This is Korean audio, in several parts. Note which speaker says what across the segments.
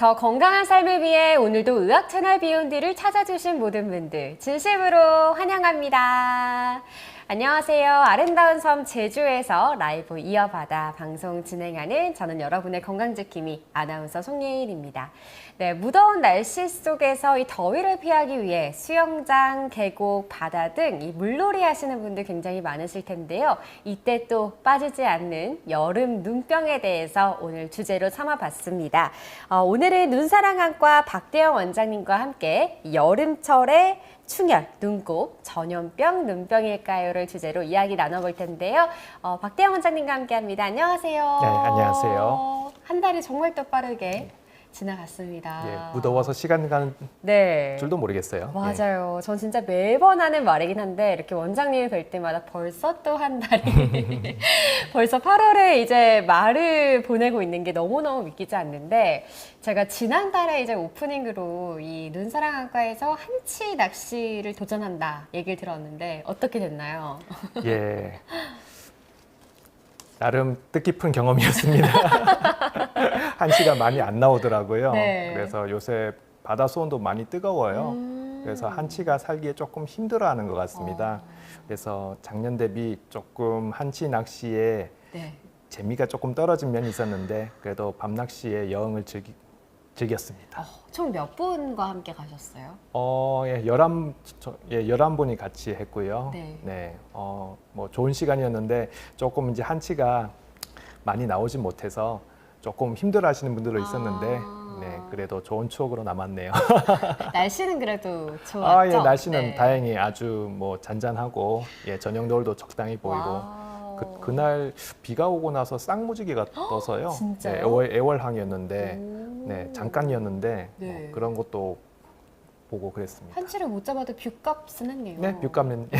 Speaker 1: 더 건강한 삶을 위해 오늘도 의학 채널 비욘디를 찾아주신 모든 분들 진심으로 환영합니다. 안녕하세요. 아름다운 섬 제주에서 라이브 이어받아 방송 진행하는 저는 여러분의 건강지킴이 아나운서 송예일입니다. 네, 무더운 날씨 속에서 이 더위를 피하기 위해 수영장, 계곡, 바다 등 이 물놀이 하시는 분들 굉장히 많으실 텐데요. 이때 또 빠지지 않는 여름 눈병에 대해서 오늘 주제로 삼아봤습니다. 오늘은 눈사랑학과 박대영 원장님과 함께 여름철에 충혈, 눈곱, 전염병, 눈병일까요를 주제로 이야기 나눠볼 텐데요. 박대영 원장님과 함께합니다. 안녕하세요.
Speaker 2: 네, 안녕하세요.
Speaker 1: 한 달이 정말 또 빠르게 지나갔습니다.
Speaker 2: 예, 무더워서 시간 가는
Speaker 1: 네.
Speaker 2: 줄도 모르겠어요.
Speaker 1: 맞아요. 전 진짜 매번 하는 말이긴 한데 이렇게 원장님을 뵐 때마다 벌써 또 한 달이 벌써 8월에 이제 말을 보내고 있는 게 너무너무 믿기지 않는데 제가 지난달에 이제 오프닝으로 이 눈사랑학과에서 한치 낚시를 도전한다 얘기를 들었는데 어떻게 됐나요?
Speaker 2: 예, 나름 뜻깊은 경험이었습니다. 한시가 많이 안 나오더라고요.
Speaker 1: 네.
Speaker 2: 그래서 요새 바다 수온도 많이 뜨거워요. 그래서 한치가 살기에 조금 힘들어하는 것 같습니다. 그래서 작년 대비 조금 한치 낚시에
Speaker 1: 네.
Speaker 2: 재미가 조금 떨어진 면이 있었는데 그래도 밤 낚시에 여흥을 즐겼습니다.
Speaker 1: 총 몇 분과 함께 가셨어요?
Speaker 2: 예, 11분이 같이 했고요.
Speaker 1: 네.
Speaker 2: 뭐 좋은 시간이었는데 조금 이제 한치가 많이 나오지 못해서 조금 힘들어 하시는 분들도 있었는데 네, 그래도 좋은 추억으로 남았네요.
Speaker 1: 날씨는 그래도 좋았죠?
Speaker 2: 예, 날씨는
Speaker 1: 네.
Speaker 2: 다행히 아주 뭐 잔잔하고 예, 저녁 노을도 적당히 보이고
Speaker 1: 와우.
Speaker 2: 그날 비가 오고 나서 쌍무지개가 떠서요.
Speaker 1: 진짜요?
Speaker 2: 예, 애월항이었는데
Speaker 1: 오.
Speaker 2: 네, 잠깐이었는데
Speaker 1: 네.
Speaker 2: 그런 것도 보고 그랬습니다.
Speaker 1: 한치를 못 잡아도 뷰값은 했네요.
Speaker 2: 네, 뷰값은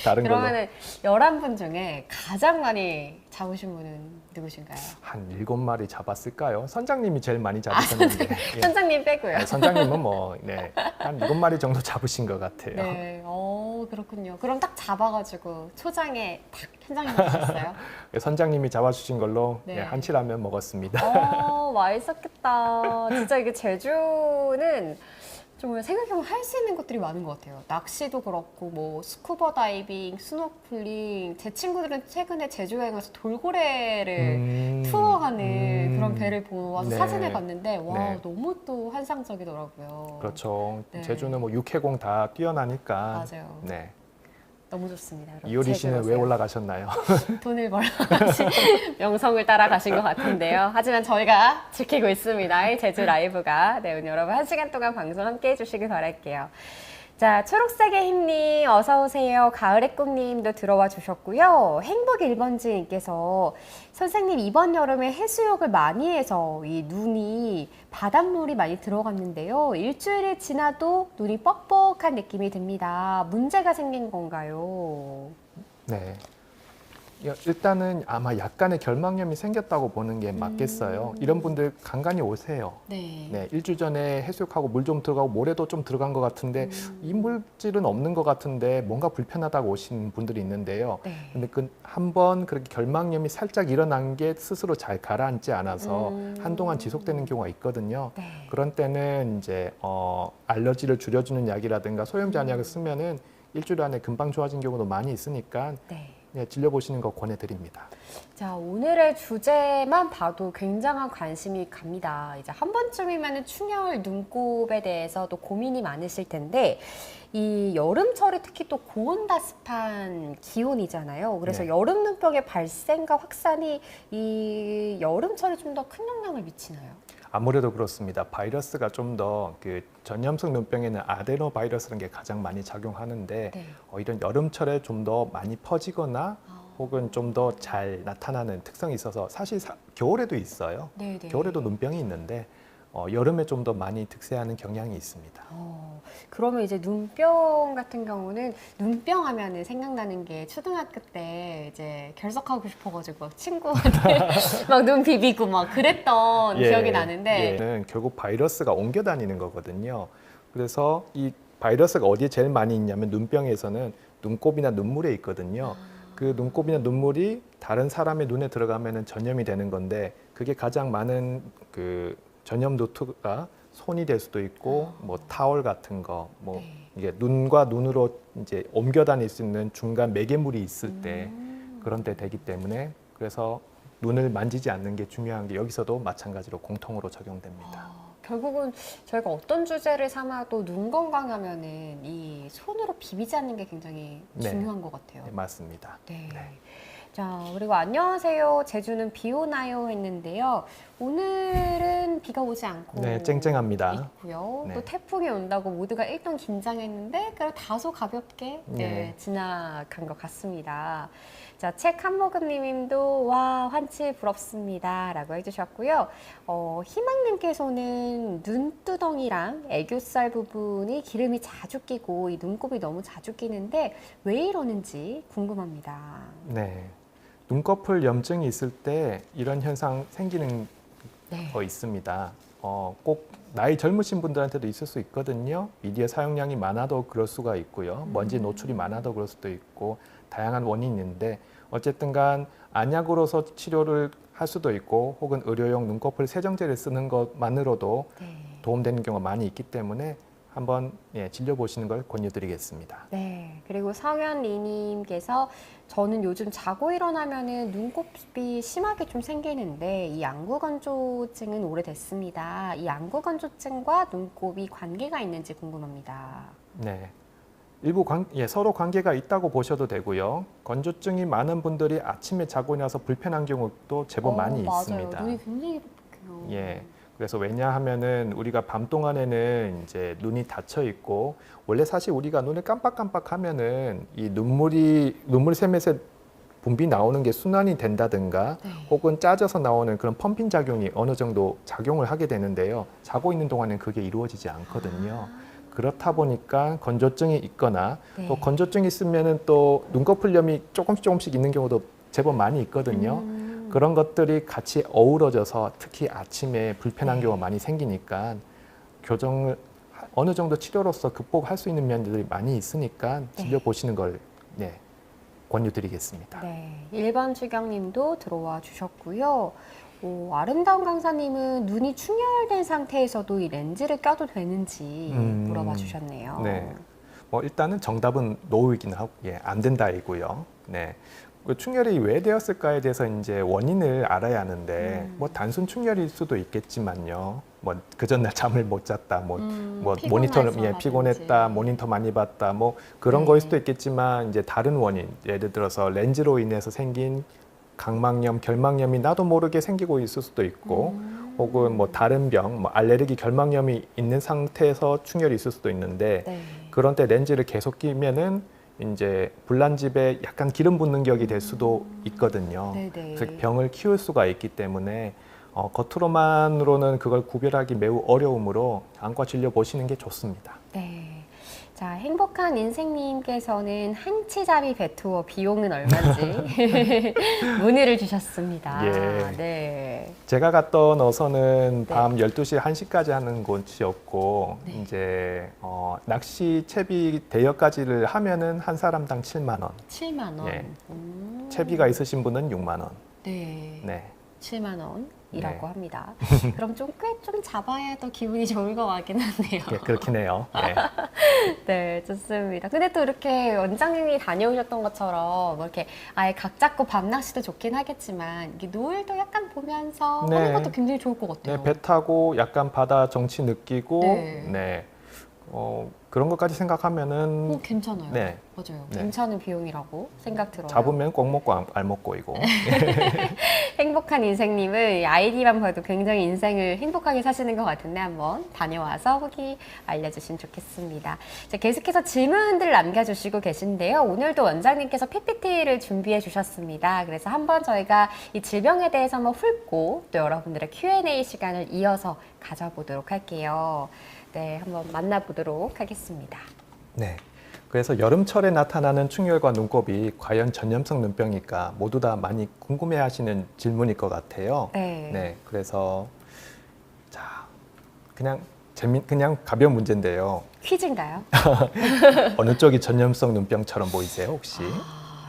Speaker 2: 다른 걸로.
Speaker 1: 그러면은 11분 중에 가장 많이 잡으신 분은 누구신가요?
Speaker 2: 한 7마리 잡았을까요? 선장님이 제일 많이 잡으셨는데. 예.
Speaker 1: 선장님 빼고요.
Speaker 2: 네, 선장님은 뭐, 네, 한 7마리 정도 잡으신 것 같아요.
Speaker 1: 네, 그렇군요. 그럼 딱 잡아가지고 초장에 딱 현장에 가셨어요?
Speaker 2: 선장님이 잡아주신 걸로
Speaker 1: 네.
Speaker 2: 예, 한치라면 먹었습니다.
Speaker 1: 맛있었겠다. 진짜 이게 제주는 정말 생각해보면 할 수 있는 것들이 많은 것 같아요. 낚시도 그렇고, 뭐, 스쿠버 다이빙, 스노클링. 제 친구들은 최근에 제주 여행 가서 돌고래를 투어하는 그런 배를 보아서
Speaker 2: 네.
Speaker 1: 사진을 봤는데, 와,
Speaker 2: 네.
Speaker 1: 너무 또 환상적이더라고요.
Speaker 2: 그렇죠.
Speaker 1: 네.
Speaker 2: 제주는 뭐 육해공 다 뛰어나니까.
Speaker 1: 맞아요.
Speaker 2: 네.
Speaker 1: 너무 좋습니다. 여러분.
Speaker 2: 이효리 씨는
Speaker 1: 제주
Speaker 2: 왜
Speaker 1: 오세요.
Speaker 2: 올라가셨나요?
Speaker 1: 돈을 벌어 가신 명성을 따라가신 것 같은데요. 하지만 저희가 지키고 있습니다. 제주 라이브가. 네, 오늘 여러분 1시간 동안 방송 함께 해주시길 바랄게요. 자, 초록색의 힘님 어서 오세요. 가을의 꿈님도 들어와 주셨고요. 행복 1번지님께서 선생님 이번 여름에 해수욕을 많이 해서 이 눈이 바닷물이 많이 들어갔는데요. 일주일이 지나도 눈이 뻑뻑한 느낌이 듭니다. 문제가 생긴 건가요?
Speaker 2: 네. 일단은 아마 약간의 결막염이 생겼다고 보는 게 맞겠어요. 이런 분들 간간히 오세요.
Speaker 1: 네.
Speaker 2: 네, 일주일 전에 해수욕하고 물 좀 들어가고 모래도 좀 들어간 것 같은데 이물질은 없는 것 같은데 뭔가 불편하다고 오신 분들이 있는데요.
Speaker 1: 네.
Speaker 2: 근데 그 한번 그렇게 결막염이 살짝 일어난 게 스스로 잘 가라앉지 않아서 한동안 지속되는 경우가 있거든요.
Speaker 1: 네.
Speaker 2: 그런 때는 이제 알러지를 줄여주는 약이라든가 소염제약을 쓰면은 일주일 안에 금방 좋아진 경우도 많이 있으니까
Speaker 1: 네.
Speaker 2: 네, 질려보시는 거 권해드립니다.
Speaker 1: 자, 오늘의 주제만 봐도 굉장한 관심이 갑니다. 이제 한 번쯤이면 충혈, 눈곱에 대해서 또 고민이 많으실 텐데 이 여름철에 특히 또 고온다습한 기온이잖아요. 그래서
Speaker 2: 네.
Speaker 1: 여름 눈병의 발생과 확산이 이 여름철에 좀 더 큰 영향을 미치나요?
Speaker 2: 아무래도 그렇습니다. 바이러스가 좀 더 그 전염성 눈병에는 아데노 바이러스라는 게 가장 많이 작용하는데
Speaker 1: 네.
Speaker 2: 이런 여름철에 좀 더 많이 퍼지거나 혹은 좀 더 잘 나타나는 특성이 있어서 사실 겨울에도 있어요.
Speaker 1: 네, 네.
Speaker 2: 겨울에도 눈병이 있는데 여름에 좀 더 많이 득세하는 경향이 있습니다.
Speaker 1: 그러면 이제 눈병 같은 경우는 눈병 하면은 생각나는 게 초등학교 때 이제 결석하고 싶어가지고 막 친구한테 막 눈 비비고 막 그랬던 기억이 나는데
Speaker 2: 는 결국 바이러스가 옮겨 다니는 거거든요. 그래서 이 바이러스가 어디에 제일 많이 있냐면 눈병에서는 눈곱이나 눈물에 있거든요. 그 눈곱이나 눈물이 다른 사람의 눈에 들어가면은 전염이 되는 건데 그게 가장 많은 그 전염 노트가 손이 될 수도 있고 뭐 타월 같은 거 뭐
Speaker 1: 네.
Speaker 2: 이게 눈과 눈으로 이제 옮겨 다닐 수 있는 중간 매개물이 있을 때 그런 때 되기 때문에 그래서 눈을 만지지 않는 게 중요한 게 여기서도 마찬가지로 공통으로 적용됩니다.
Speaker 1: 결국은 저희가 어떤 주제를 삼아도 눈 건강하면은 이 손으로 비비지 않는 게 굉장히
Speaker 2: 네.
Speaker 1: 중요한 것 같아요.
Speaker 2: 네, 맞습니다.
Speaker 1: 네.
Speaker 2: 네.
Speaker 1: 자, 그리고 안녕하세요. 제주는 비 오나요? 했는데요. 오늘은 비가 오지 않고
Speaker 2: 네, 쨍쨍합니다.
Speaker 1: 있고요.
Speaker 2: 네.
Speaker 1: 또 태풍이 온다고 모두가 일동 긴장했는데 그래도 다소 가볍게
Speaker 2: 네.
Speaker 1: 지나간 것 같습니다. 자, 책 한 모금 님도 와 환치 부럽습니다 라고 해주셨고요. 희망님께서는 눈두덩이랑 애교살 부분이 기름이 자주 끼고 이 눈곱이 너무 자주 끼는데 왜 이러는지 궁금합니다.
Speaker 2: 네. 눈꺼풀 염증이 있을 때 이런 현상 생기는
Speaker 1: 네.
Speaker 2: 거 있습니다. 꼭 나이 젊으신 분들한테도 있을 수 있거든요. 미디어 사용량이 많아도 그럴 수가 있고요. 먼지 노출이 많아도 그럴 수도 있고 다양한 원인이 있는데 어쨌든 간 안약으로서 치료를 할 수도 있고 혹은 의료용 눈꺼풀 세정제를 쓰는 것만으로도
Speaker 1: 네.
Speaker 2: 도움되는 경우가 많이 있기 때문에 한번 진료보시는 걸 권유드리겠습니다.
Speaker 1: 네. 그리고 성현리님께서 저는 요즘 자고 일어나면은 눈곱이 심하게 좀 생기는데 이 양구건조증은 오래됐습니다. 이 양구건조증과 눈곱이 관계가 있는지 궁금합니다.
Speaker 2: 네. 일부 서로 관계가 있다고 보셔도 되고요. 건조증이 많은 분들이 아침에 자고 나서 불편한 경우도 제법 많이
Speaker 1: 맞아요.
Speaker 2: 있습니다.
Speaker 1: 눈이 굉장히 뻑뻑해요.
Speaker 2: 예. 그래서 왜냐하면은 우리가 밤 동안에는 이제 눈이 닫혀 있고 원래 사실 우리가 눈을 깜빡깜빡하면은 이 눈물샘에서 분비 나오는 게 순환이 된다든가
Speaker 1: 네.
Speaker 2: 혹은 짜져서 나오는 그런 펌핑 작용이 어느 정도 작용을 하게 되는데요. 자고 있는 동안에는 그게 이루어지지 않거든요. 그렇다 보니까 건조증이 있거나
Speaker 1: 네.
Speaker 2: 또 건조증이 있으면은 또 눈꺼풀염이 조금씩 있는 경우도 제법 많이 있거든요. 그런 것들이 같이 어우러져서 특히 아침에 불편한
Speaker 1: 네.
Speaker 2: 경우가 많이 생기니까 교정을 어느 정도 치료로서 극복할 수 있는 면들이 많이 있으니까 진료 보시는 걸 권유드리겠습니다.
Speaker 1: 네. 1번 추경님도 들어와 주셨고요. 아름다운 강사님은 눈이 충혈된 상태에서도 이 렌즈를 껴도 되는지 물어봐 주셨네요.
Speaker 2: 네. 뭐 일단은 정답은 노이긴 하고 안 된다이고요. 네. 그 충혈이 왜 되었을까에 대해서 이제 원인을 알아야 하는데 뭐 단순 충혈일 수도 있겠지만요. 뭐 그 전날 잠을 못 잤다, 뭐 모니터를 피곤했다, 모니터 많이 봤다, 뭐 그런 거일 수도 있겠지만 이제 다른 원인, 예를 들어서 렌즈로 인해서 생긴 각막염, 결막염이 나도 모르게 생기고 있을 수도 있고, 혹은 뭐 다른 병, 뭐 알레르기, 결막염이 있는 상태에서 충혈이 있을 수도 있는데
Speaker 1: 네.
Speaker 2: 그런 때 렌즈를 계속 끼면은 이제 불난집에 약간 기름 붓는 격이 될 수도 있거든요.
Speaker 1: 네네.
Speaker 2: 그래서 병을 키울 수가 있기 때문에 겉으로만으로는 그걸 구별하기 매우 어려우므로 안과 진료 보시는 게 좋습니다.
Speaker 1: 네. 자, 행복한 인생님께서는 한치잡이 배투어 비용은 얼마인지 문의를 주셨습니다.
Speaker 2: 예.
Speaker 1: 네.
Speaker 2: 제가 갔던 어선은
Speaker 1: 네.
Speaker 2: 밤 12시, 1시까지 하는 곳이었고
Speaker 1: 네.
Speaker 2: 이제 낚시 채비 대여까지를 하면은 한 사람당 7만 원.
Speaker 1: 7만 원.
Speaker 2: 예. 채비가 있으신 분은 6만 원.
Speaker 1: 네.
Speaker 2: 네.
Speaker 1: 7만 원이라고
Speaker 2: 네.
Speaker 1: 합니다. 그럼 꽤 좀 잡아야 더 기분이 좋을 것 같긴 하네요.
Speaker 2: 예, 그렇긴 해요. 네.
Speaker 1: 네, 좋습니다. 근데 또 이렇게 원장님이 다녀오셨던 것처럼 뭐 이렇게 아예 각 잡고 밤 낚시도 좋긴 하겠지만 이게 노을도 약간 보면서
Speaker 2: 네.
Speaker 1: 하는 것도 굉장히 좋을 것 같아요.
Speaker 2: 네, 배 타고 약간 바다 정치 느끼고
Speaker 1: 네.
Speaker 2: 그런 것까지 생각하면은
Speaker 1: 괜찮아요.
Speaker 2: 네.
Speaker 1: 맞아요.
Speaker 2: 네.
Speaker 1: 괜찮은 비용이라고 생각 들어요.
Speaker 2: 잡으면 꼭 먹고 알 먹고이고.
Speaker 1: 행복한 인생님은 아이디만 봐도 굉장히 인생을 행복하게 사시는 것 같은데 한번 다녀와서 후기 알려주시면 좋겠습니다. 자, 계속해서 질문들 남겨주시고 계신데요. 오늘도 원장님께서 PPT를 준비해 주셨습니다. 그래서 한번 저희가 이 질병에 대해서 한번 훑고 또 여러분들의 Q&A 시간을 이어서 가져보도록 할게요. 네, 한번 만나보도록 하겠습니다.
Speaker 2: 네. 그래서 여름철에 나타나는 충혈과 눈곱이 과연 전염성 눈병일까 모두 다 많이 궁금해하시는 질문일 것 같아요.
Speaker 1: 네.
Speaker 2: 네. 그래서 자 그냥 가벼운 문제인데요.
Speaker 1: 퀴즈인가요?
Speaker 2: 어느 쪽이 전염성 눈병처럼 보이세요, 혹시?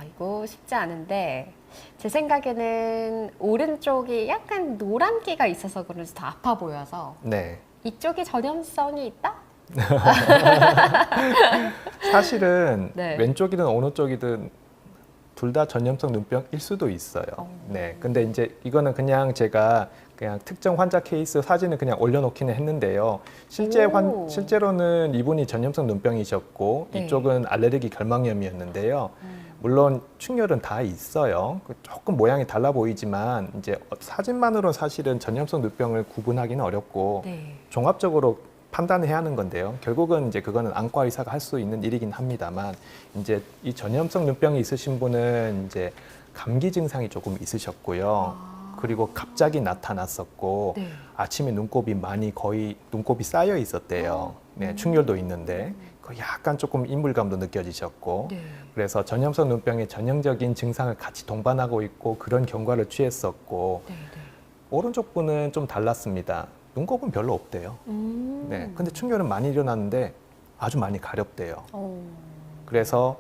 Speaker 1: 이거 쉽지 않은데 제 생각에는 오른쪽이 약간 노란기가 있어서 그런지 더 아파 보여서
Speaker 2: 네.
Speaker 1: 이쪽이 전염성이 있다?
Speaker 2: 사실은
Speaker 1: 네.
Speaker 2: 왼쪽이든 어느 쪽이든 둘 다 전염성 눈병일 수도 있어요. 네. 근데 이제 이거는 그냥 제가 그냥 특정 환자 케이스 사진을 그냥 올려놓기는 했는데요.
Speaker 1: 오.
Speaker 2: 실제로는 이분이 전염성 눈병이셨고
Speaker 1: 네.
Speaker 2: 이쪽은 알레르기 결막염이었는데요. 물론 충혈은 다 있어요. 조금 모양이 달라 보이지만 이제 사진만으로 사실은 전염성 눈병을 구분하기는 어렵고
Speaker 1: 네.
Speaker 2: 종합적으로 판단을 해야 하는 건데요. 결국은 이제 그거는 안과 의사가 할 수 있는 일이긴 합니다만 이제 이 전염성 눈병이 있으신 분은 이제 감기 증상이 조금 있으셨고요. 그리고 갑자기 나타났었고
Speaker 1: 네.
Speaker 2: 아침에 거의 눈곱이 쌓여 있었대요. 네, 충혈도 있는데 그 약간 조금 인물감도 느껴지셨고
Speaker 1: 네.
Speaker 2: 그래서 전염성 눈병의 전형적인 증상을 같이 동반하고 있고 그런 경과를 취했었고
Speaker 1: 네.
Speaker 2: 오른쪽 분은 좀 달랐습니다. 눈곱은 별로 없대요. 네, 근데 충혈은 많이 일어났는데 아주 많이 가렵대요. 그래서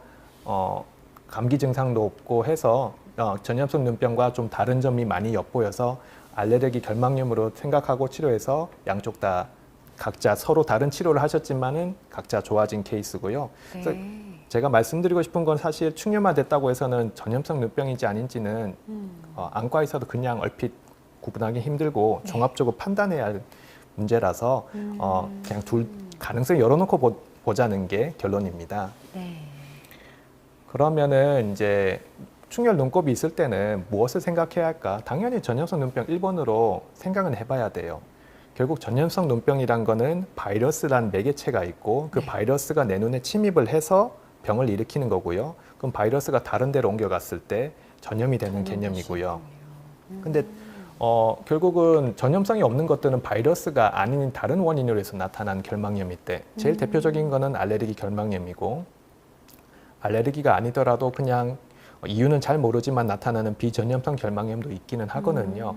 Speaker 2: 감기 증상도 없고 해서 전염성 눈병과 좀 다른 점이 많이 엿보여서 알레르기 결막염으로 생각하고 치료해서 양쪽 다 각자 서로 다른 치료를 하셨지만은 각자 좋아진 케이스고요. 그래서 제가 말씀드리고 싶은 건 사실 충혈만 됐다고 해서는 전염성 눈병인지 아닌지는 안과에서도 그냥 얼핏 구분하기 힘들고 종합적으로 판단해야 할 문제라서 그냥 둘 가능성 열어놓고 보자는 게 결론입니다.
Speaker 1: 네.
Speaker 2: 그러면은 이제 충혈 눈곱이 있을 때는 무엇을 생각해야 할까? 당연히 전염성 눈병 1번으로 생각은 해봐야 돼요. 결국 전염성 눈병이란 거는 바이러스란 매개체가 있고 그 바이러스가 내 눈에 침입을 해서 병을 일으키는 거고요. 그럼 바이러스가 다른 데로 옮겨갔을 때 전염이 되는 개념이고요. 근데 결국은 전염성이 없는 것들은 바이러스가 아닌 다른 원인으로 해서 나타난 결막염일 때 제일 대표적인 거는 알레르기 결막염이고 알레르기가 아니더라도 그냥 이유는 잘 모르지만 나타나는 비전염성 결막염도 있기는 하거든요.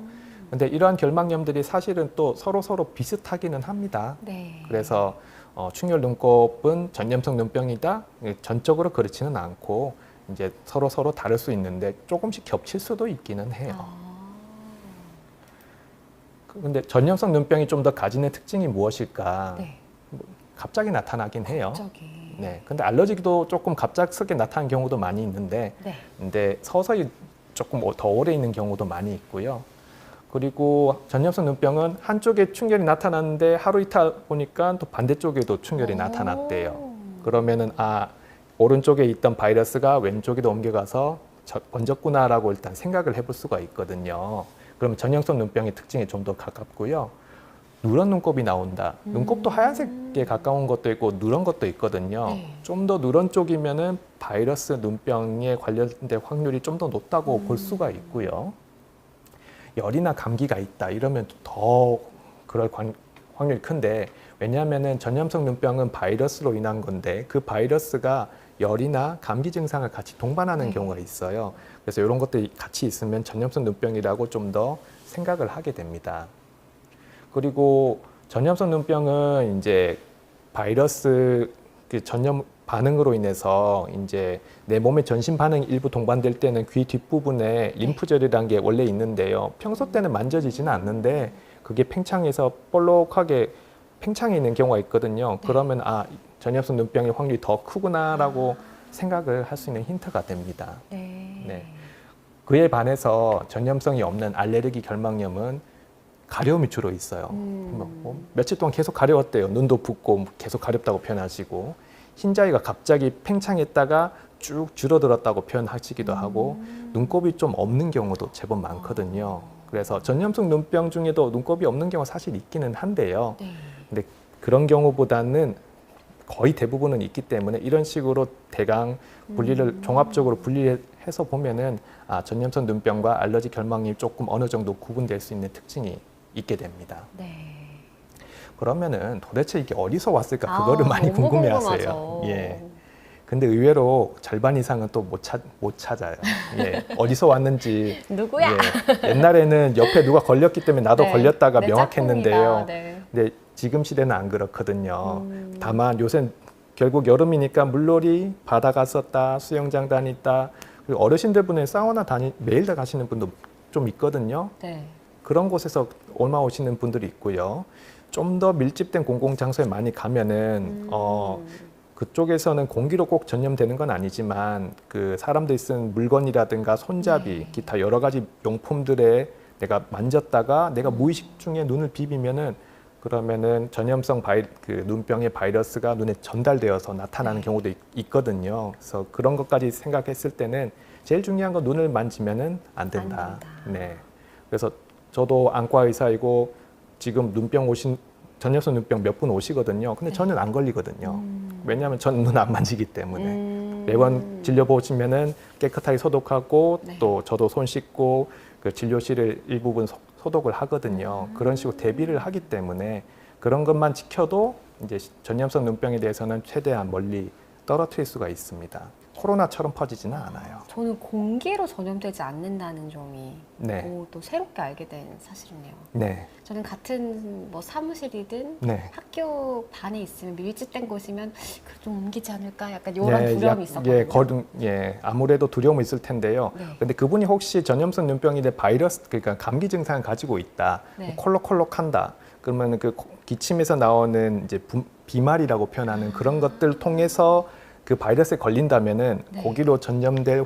Speaker 2: 근데 이러한 결막염들이 사실은 또 서로 비슷하기는 합니다.
Speaker 1: 네.
Speaker 2: 그래서 충혈 눈곱은 전염성 눈병이다. 전적으로 그렇지는 않고 이제 서로 다를 수 있는데 조금씩 겹칠 수도 있기는 해요. 근데 전염성 눈병이 좀 더 가지는 특징이 무엇일까?
Speaker 1: 네.
Speaker 2: 갑자기 나타나긴 해요.
Speaker 1: 갑자기.
Speaker 2: 네. 근데 알러지도 조금 갑작스럽게 나타나는 경우도 많이 있는데,
Speaker 1: 네.
Speaker 2: 근데 서서히 조금 더 오래 있는 경우도 많이 있고요. 그리고 전염성 눈병은 한쪽에 충혈이 나타났는데 하루 이틀 보니까 또 반대쪽에도 충혈이 나타났대요. 그러면은 오른쪽에 있던 바이러스가 왼쪽에도 옮겨가서 번졌구나라고 일단 생각을 해볼 수가 있거든요. 그러면 전염성 눈병의 특징에 좀 더 가깝고요. 누런 눈곱이 나온다. 눈곱도 하얀색에 가까운 것도 있고 누런 것도 있거든요.
Speaker 1: 네.
Speaker 2: 좀 더 누런 쪽이면은 바이러스 눈병에 관련된 확률이 좀 더 높다고 볼 수가 있고요. 열이나 감기가 있다 이러면 더 그럴 확률이 큰데 왜냐하면은 전염성 눈병은 바이러스로 인한 건데 그 바이러스가 열이나 감기 증상을 같이 동반하는 경우가 있어요. 그래서 이런 것들이 같이 있으면 전염성 눈병이라고 좀 더 생각을 하게 됩니다. 그리고 전염성 눈병은 이제 바이러스 그 전염 반응으로 인해서 이제 내 몸의 전신 반응이 일부 동반될 때는 귀 뒷부분에 림프절이라는 게 원래 있는데요. 평소 때는 만져지지는 않는데 그게 팽창해서 볼록하게 팽창해 있는 경우가 있거든요. 그러면 전염성 눈병의 확률이 더 크구나라고 생각을 할 수 있는 힌트가 됩니다. 네. 그에 반해서 전염성이 없는 알레르기 결막염은 가려움이 주로 있어요. 며칠 동안 계속 가려웠대요. 눈도 붓고 계속 가렵다고 표현하시고 흰자위가 갑자기 팽창했다가 쭉 줄어들었다고 표현하시기도 하고 눈곱이 좀 없는 경우도 제법 많거든요. 그래서 전염성 눈병 중에도 눈곱이 없는 경우가 사실 있기는 한데요. 근데 그런 경우보다는 거의 대부분은 있기 때문에 이런 식으로 대강 분리를 종합적으로 분리해서 보면은 전염성 눈병과 알러지 결막염이 조금 어느 정도 구분될 수 있는 특징이 있게 됩니다. 그러면은 도대체 이게 어디서 왔을까 그거를 많이 궁금해하세요. 예. 근데 의외로 절반 이상은 또 못 찾아요. 예. 어디서 왔는지.
Speaker 1: 누구야?
Speaker 2: 예. 옛날에는 옆에 누가 걸렸기 때문에 나도 걸렸다가 명확했는데요.
Speaker 1: 네.
Speaker 2: 근데 지금 시대는 안 그렇거든요. 다만 요새 결국 여름이니까 물놀이 바다 갔었다, 수영장 다녔다, 그리고 어르신들 분에 사우나 매일 다 가시는 분도 좀 있거든요.
Speaker 1: 네.
Speaker 2: 그런 곳에서 얼마 오시는 분들이 있고요. 좀 더 밀집된 공공장소에 많이 가면은 그쪽에서는 공기로 꼭 전염되는 건 아니지만 그 사람들이 쓴 물건이라든가 손잡이,
Speaker 1: 네.
Speaker 2: 기타 여러 가지 용품들에 내가 만졌다가 내가 무의식 중에 눈을 비비면은 그러면은 전염성 그 눈병의 바이러스가 눈에 전달되어서 나타나는
Speaker 1: 네.
Speaker 2: 경우도 있거든요. 그래서 그런 것까지 생각했을 때는 제일 중요한 건 눈을 만지면은 안 된다. 네. 그래서 저도 안과 의사이고 지금 전염성 눈병 몇 분 오시거든요. 근데
Speaker 1: 네.
Speaker 2: 저는 안 걸리거든요. 왜냐하면 저는 눈 안 만지기 때문에. 매번 진료 보시면은 깨끗하게 소독하고
Speaker 1: 네.
Speaker 2: 또 저도 손 씻고 그 진료실을 일부분 소독을 하거든요. 그런 식으로 대비를 하기 때문에 그런 것만 지켜도 이제 전염성 눈병에 대해서는 최대한 멀리 떨어뜨릴 수가 있습니다. 코로나처럼 퍼지지는 않아요.
Speaker 1: 저는 공기로 전염되지 않는다는 점이
Speaker 2: 네.
Speaker 1: 또 새롭게 알게 된 사실이네요.
Speaker 2: 네.
Speaker 1: 저는 같은 뭐 사무실이든
Speaker 2: 네.
Speaker 1: 학교 반에 있으면 밀집된 곳이면 좀 옮기지 않을까 약간 이런 두려움이 있었거든요.
Speaker 2: 아무래도 두려움이 있을 텐데요.
Speaker 1: 네.
Speaker 2: 근데 그분이 혹시 전염성 눈병인데 바이러스, 그러니까 감기 증상을 가지고 있다,
Speaker 1: 네.
Speaker 2: 콜록콜록한다. 그러면 그 기침에서 나오는 이제 비말이라고 표현하는 그런 것들 통해서 그 바이러스에 걸린다면은
Speaker 1: 네.
Speaker 2: 거기로 전염될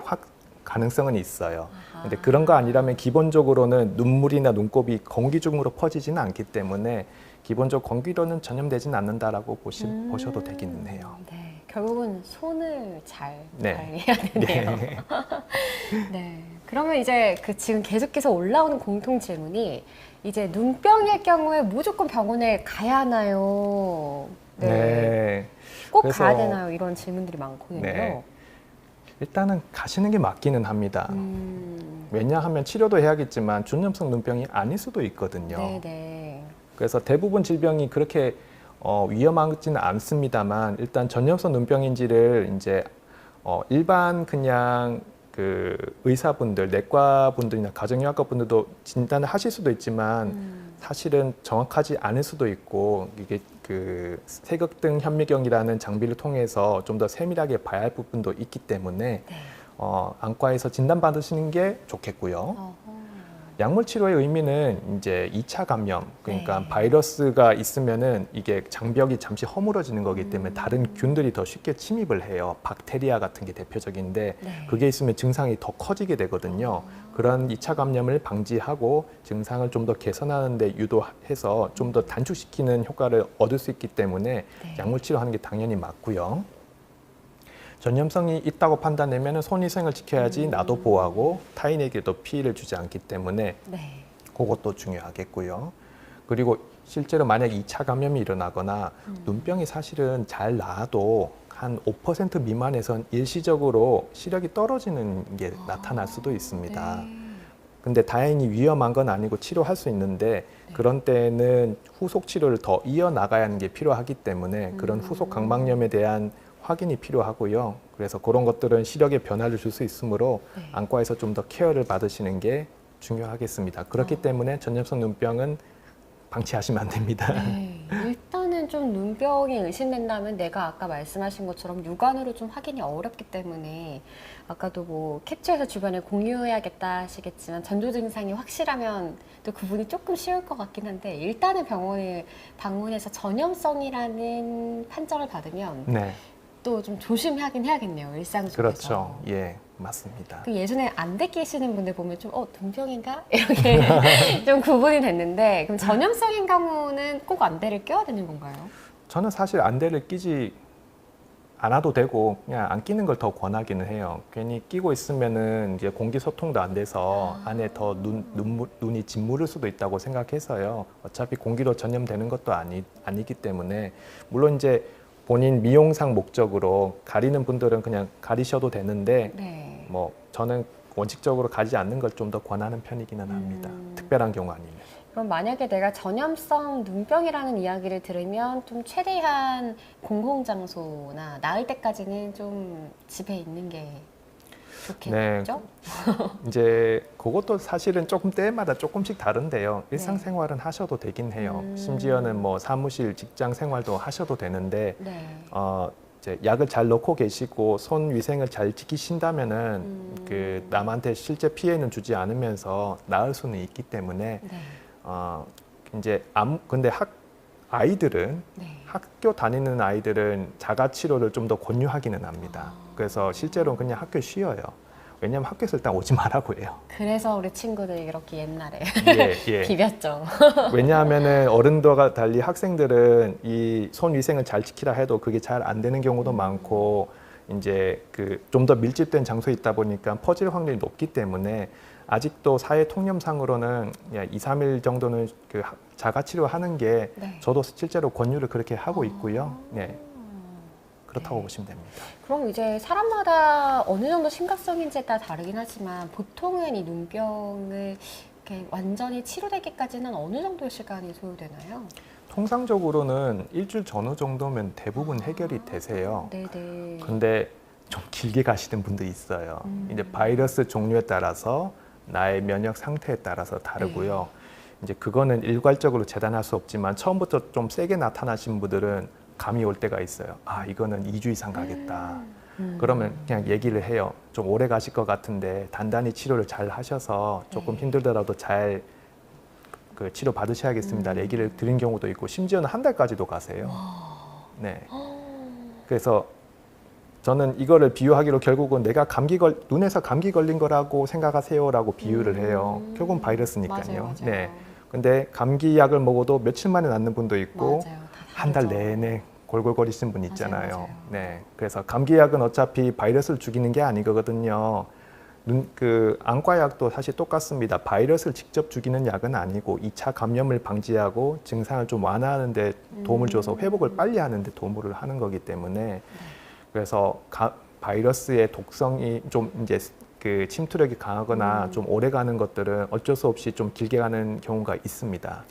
Speaker 2: 가능성은 있어요.
Speaker 1: 아하.
Speaker 2: 근데 그런 거 아니라면 기본적으로는 눈물이나 눈곱이 공기 중으로 퍼지지는 않기 때문에 기본적으로 공기로는 전염되지는 않는다라고 보셔도 되기는 해요.
Speaker 1: 네. 결국은 손을 잘
Speaker 2: 네.
Speaker 1: 관리해야 되네요.
Speaker 2: 네.
Speaker 1: 네. 그러면 이제 그 지금 계속해서 올라오는 공통 질문이 이제 눈병일 경우에 무조건 병원에 가야 하나요?
Speaker 2: 네.
Speaker 1: 꼭
Speaker 2: 그래서-
Speaker 1: 가야 되나요? 이런 질문들이 많거든요.
Speaker 2: 네. 일단은 가시는 게 맞기는 합니다. 왜냐하면 치료도 해야겠지만 전염성 눈병이 아닐 수도 있거든요.
Speaker 1: 네네.
Speaker 2: 그래서 대부분 질병이 그렇게 위험하지는 않습니다만 일단 전염성 눈병인지를 이제 일반 그냥 그 의사분들, 내과분들이나 가정의학과 분들도 진단을 하실 수도 있지만 사실은 정확하지 않을 수도 있고 이게 그 세극등 현미경이라는 장비를 통해서 좀 더 세밀하게 봐야 할 부분도 있기 때문에
Speaker 1: 네.
Speaker 2: 안과에서 진단 받으시는 게 좋겠고요.
Speaker 1: 어허.
Speaker 2: 약물 치료의 의미는 이제 2차 감염, 그러니까
Speaker 1: 네.
Speaker 2: 바이러스가 있으면은 이게 장벽이 잠시 허물어지는 거기 때문에 다른 균들이 더 쉽게 침입을 해요. 박테리아 같은 게 대표적인데
Speaker 1: 네.
Speaker 2: 그게 있으면 증상이 더 커지게 되거든요. 그런 2차 감염을 방지하고 증상을 좀 더 개선하는 데 유도해서 좀 더 단축시키는 효과를 얻을 수 있기 때문에
Speaker 1: 네.
Speaker 2: 약물 치료하는 게 당연히 맞고요. 전염성이 있다고 판단되면 손위생을 지켜야지 나도 보호하고 타인에게도 피해를 주지 않기 때문에
Speaker 1: 네.
Speaker 2: 그것도 중요하겠고요. 그리고 실제로 만약 2차 감염이 일어나거나 눈병이 사실은 잘 나아도 한 5% 미만에선 일시적으로 시력이 떨어지는 게 나타날 수도 있습니다.
Speaker 1: 네.
Speaker 2: 근데 다행히 위험한 건 아니고 치료할 수 있는데 그런 때는 후속 치료를 더 이어나가야 하는 게 필요하기 때문에 그런 후속 강막염에 대한 확인이 필요하고요. 그래서 그런 것들은 시력에 변화를 줄 수 있으므로
Speaker 1: 네.
Speaker 2: 안과에서 좀 더 케어를 받으시는 게 중요하겠습니다. 그렇기 때문에 전염성 눈병은 방치하시면 안 됩니다.
Speaker 1: 네. 일단은 좀 눈병이 의심된다면 내가 아까 말씀하신 것처럼 육안으로 좀 확인이 어렵기 때문에 아까도 뭐 캡처해서 주변에 공유해야겠다 하시겠지만 전조 증상이 확실하면 또 그분이 조금 쉬울 것 같긴 한데 일단은 병원에 방문해서 전염성이라는 판정을 받으면
Speaker 2: 네,
Speaker 1: 또 좀 조심하긴 해야겠네요. 일상 속에서.
Speaker 2: 그렇죠. 예, 맞습니다.
Speaker 1: 그 예전에 안대 끼시는 분들 보면 좀 눈병인가? 이렇게 좀 구분이 됐는데 그럼 전염성인 경우는 꼭 안대를 껴야 되는 건가요?
Speaker 2: 저는 사실 안대를 끼지 않아도 되고 그냥 안 끼는 걸 더 권하기는 해요. 괜히 끼고 있으면은 이제 공기 소통도 안 돼서 안에 더 눈이 짓무를 수도 있다고 생각해서요. 어차피 공기로 전염되는 것도 아니기 때문에 물론 이제 본인 미용상 목적으로 가리는 분들은 그냥 가리셔도 되는데
Speaker 1: 네.
Speaker 2: 뭐 저는 원칙적으로 가지 않는 걸 좀 더 권하는 편이기는 합니다. 특별한 경우 아니면.
Speaker 1: 그럼 만약에 내가 전염성 눈병이라는 이야기를 들으면 좀 최대한 공공장소나 나을 때까지는 좀 집에 있는 게 좋겠죠?
Speaker 2: 이제 그것도 사실은 조금 때마다 조금씩 다른데요. 일상생활은 하셔도 되긴 해요. 심지어는 뭐 사무실, 직장 생활도 하셔도 되는데
Speaker 1: 네.
Speaker 2: 이제 약을 잘 넣고 계시고 손 위생을 잘 지키신다면은 그 남한테 실제 피해는 주지 않으면서 나을 수는 있기 때문에
Speaker 1: 네.
Speaker 2: 이제 근데 아이들은
Speaker 1: 네.
Speaker 2: 학교 다니는 아이들은 자가 치료를 좀 더 권유하기는 합니다. 그래서 실제로는 그냥 학교 쉬어요. 왜냐하면 학교에서 일단 오지 말라고 해요.
Speaker 1: 그래서 우리 친구들이 이렇게 옛날에
Speaker 2: 예.
Speaker 1: 비볐죠.
Speaker 2: 왜냐하면은 어른들과 달리 학생들은 이 손 위생을 잘 지키라 해도 그게 잘 안 되는 경우도 많고 이제 그 좀 더 밀집된 장소에 있다 보니까 퍼질 확률이 높기 때문에 아직도 사회 통념상으로는 2, 3일 정도는 그 자가 치료하는 게
Speaker 1: 네.
Speaker 2: 저도 실제로 권유를 그렇게 하고 있고요. 네. 그렇다고
Speaker 1: 네.
Speaker 2: 보시면 됩니다.
Speaker 1: 그럼 이제 사람마다 어느 정도 심각성인지에 따라 다르긴 하지만 보통은 이 눈병을 이렇게 완전히 치료되기까지는 어느 정도의 시간이 소요되나요?
Speaker 2: 통상적으로는 일주일 전후 정도면 대부분 해결이 되세요.
Speaker 1: 네네.
Speaker 2: 근데 좀 길게 가시는 분도 있어요. 이제 바이러스 종류에 따라서 나의 면역 상태에 따라서 다르고요. 이제 그거는 일괄적으로 재단할 수 없지만 처음부터 좀 세게 나타나신 분들은 감이 올 때가 있어요. 아, 이거는 2주 이상 가겠다. 그러면 그냥 얘기를 해요. 좀 오래 가실 것 같은데 단단히 치료를 잘 하셔서 조금 힘들더라도 잘 그 치료 받으셔야겠습니다. 얘기를 드린 경우도 있고 심지어는 한 달까지도 가세요. 네. 그래서 저는 이거를 비유하기로 결국은 내가 눈에서 감기 걸린 거라고 생각하세요라고 비유를 해요. 결국은 바이러스니까요.
Speaker 1: 맞아요.
Speaker 2: 네. 근데 감기 약을 먹어도 며칠 만에 낫는 분도 있고
Speaker 1: 맞아요.
Speaker 2: 한 달
Speaker 1: 다르죠.
Speaker 2: 내내 골골거리시는 분 있잖아요.
Speaker 1: 맞아요.
Speaker 2: 네. 그래서 감기약은 어차피 바이러스를 죽이는 게 아니거든요. 안과약도 사실 똑같습니다. 바이러스를 직접 죽이는 약은 아니고 2차 감염을 방지하고 증상을 좀 완화하는 데 도움을 줘서 회복을 빨리 하는 데 도움을 하는 거기 때문에 그래서 바이러스의 독성이 좀 이제 그 침투력이 강하거나 좀 오래 가는 것들은 어쩔 수 없이 좀 길게 가는 경우가 있습니다.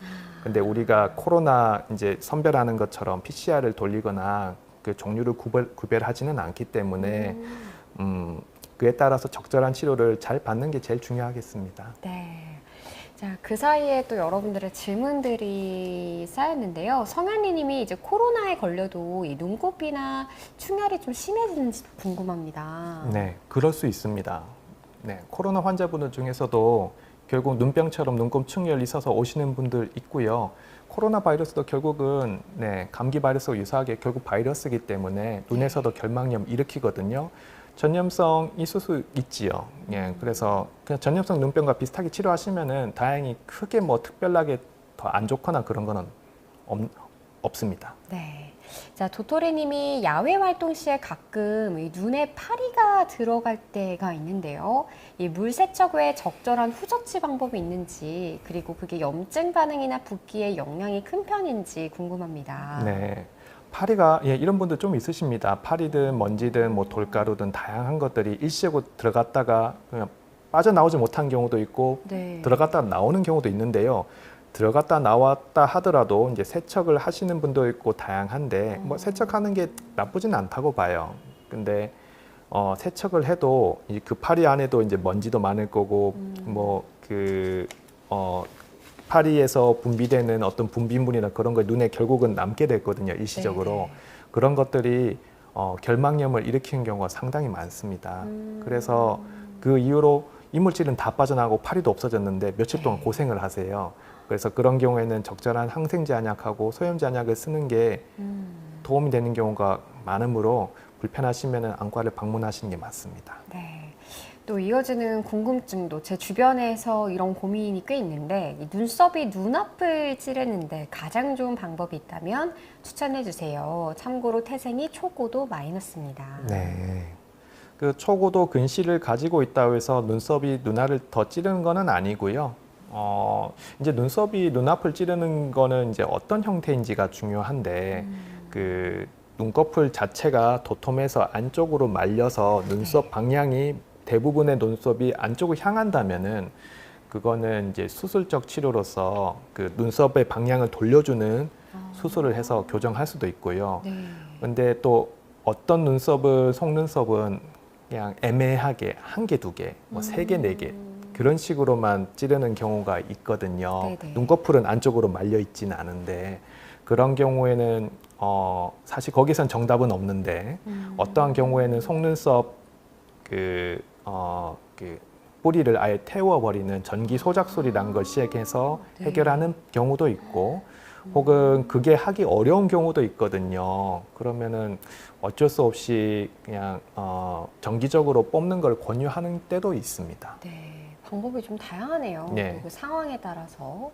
Speaker 2: 근데 우리가 코로나 이제 선별하는 것처럼 PCR을 돌리거나 그 종류를 구별하지는 않기 때문에 그에 따라서 적절한 치료를 잘 받는 게 제일 중요하겠습니다.
Speaker 1: 네. 자, 그 사이에 또 여러분들의 질문들이 쌓였는데요. 성현리 님이 이제 코로나에 걸려도 이 눈곱이나 충혈이 좀 심해지는지 궁금합니다.
Speaker 2: 네, 그럴 수 있습니다. 네, 코로나 환자분들 중에서도 결국 눈병처럼 눈곱 충혈이 있어서 오시는 분들 있고요. 코로나 바이러스도 결국은 감기 바이러스와 유사하게 결국 바이러스이기 때문에 눈에서도 결막염 일으키거든요. 전염성 있을 수 있지요. 예, 그래서 그냥 전염성 눈병과 비슷하게 치료하시면은 다행히 크게 뭐 특별하게 더 안 좋거나 그런 거는 없습니다.
Speaker 1: 네. 자, 도토리님이 야외 활동 시에 가끔 이 눈에 파리가 들어갈 때가 있는데요. 이 물 세척 외에 적절한 후젖치 방법이 있는지, 그리고 그게 염증 반응이나 붓기에 영향이 큰 편인지 궁금합니다.
Speaker 2: 네. 파리가 이런 분들 좀 있으십니다. 파리든 먼지든 뭐 돌가루든 다양한 것들이 일시적으로 들어갔다가 그냥 빠져나오지 못한 경우도 있고
Speaker 1: 네.
Speaker 2: 들어갔다가 나오는 경우도 있는데요. 들어갔다 나왔다 하더라도 이제 세척을 하시는 분도 있고 다양한데 뭐 세척하는 게 나쁘진 않다고 봐요. 근데 세척을 해도 그 파리 안에도 이제 먼지도 많을 거고 파리에서 분비되는 어떤 분비물이나 그런 걸 눈에 결국은 남게 됐거든요, 일시적으로.
Speaker 1: 네.
Speaker 2: 그런 것들이 결막염을 일으키는 경우가 상당히 많습니다. 그래서 그 이후로 이물질은 다 빠져나가고 파리도 없어졌는데 며칠 동안 고생을 하세요. 그래서 그런 경우에는 적절한 항생제 한약하고 소염제 한약을 쓰는 게 도움이 되는 경우가 많으므로 불편하시면 안과를 방문하시는 게 맞습니다.
Speaker 1: 네. 또 이어지는 궁금증도 제 주변에서 이런 고민이 꽤 있는데 이 눈썹이 눈앞을 찌르는데 가장 좋은 방법이 있다면 추천해 주세요. 참고로 태생이 초고도 마이너스입니다.
Speaker 2: 네. 그 초고도 근시를 가지고 있다고 해서 눈썹이 눈알을 더 찌르는 거는 아니고요. 이제 눈썹이 눈앞을 찌르는 거는 이제 어떤 형태인지가 중요한데 그 눈꺼풀 자체가 도톰해서 안쪽으로 말려서 눈썹 방향이 대부분의 눈썹이 안쪽으로 향한다면은 그거는 이제 수술적 치료로서 그 눈썹의 방향을 돌려주는 수술을 해서 교정할 수도 있고요.
Speaker 1: 네.
Speaker 2: 근데 또 어떤 속눈썹은 그냥 애매하게 한 개, 두 개, 뭐 세 개, 네 개 그런 식으로만 찌르는 경우가 있거든요.
Speaker 1: 네네.
Speaker 2: 눈꺼풀은 안쪽으로 말려 있지는 않은데 그런 경우에는 사실 거기선 정답은 없는데 어떠한 경우에는 속눈썹 그 뿌리를 아예 태워버리는 전기 소작술이라는 걸 시행해서
Speaker 1: 네.
Speaker 2: 해결하는 경우도 있고 혹은 그게 하기 어려운 경우도 있거든요. 그러면은 어쩔 수 없이 그냥 정기적으로 뽑는 걸 권유하는 때도 있습니다.
Speaker 1: 네, 방법이 좀 다양하네요.
Speaker 2: 네.
Speaker 1: 그리고 상황에 따라서.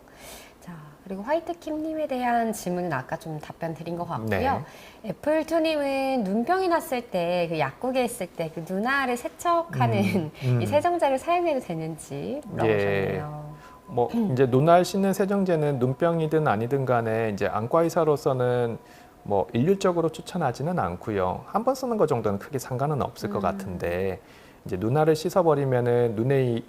Speaker 1: 자, 그리고 화이트킴님에 대한 질문은 아까 좀 답변 드린 것 같고요.
Speaker 2: 네.
Speaker 1: 애플2님은 눈병이 났을 때 그 약국에 있을 때 그 눈알을 세척하는 이 세정제를 사용해도 되는지 물어보셨네요.
Speaker 2: 뭐 이제 눈알 씻는 세정제는 눈병이든 아니든 간에 이제 안과 의사로서는 뭐 일률적으로 추천하지는 않고요. 한 번 쓰는 것 정도는 크게 상관은 없을 것 같은데 이제 눈알을 씻어버리면은 눈에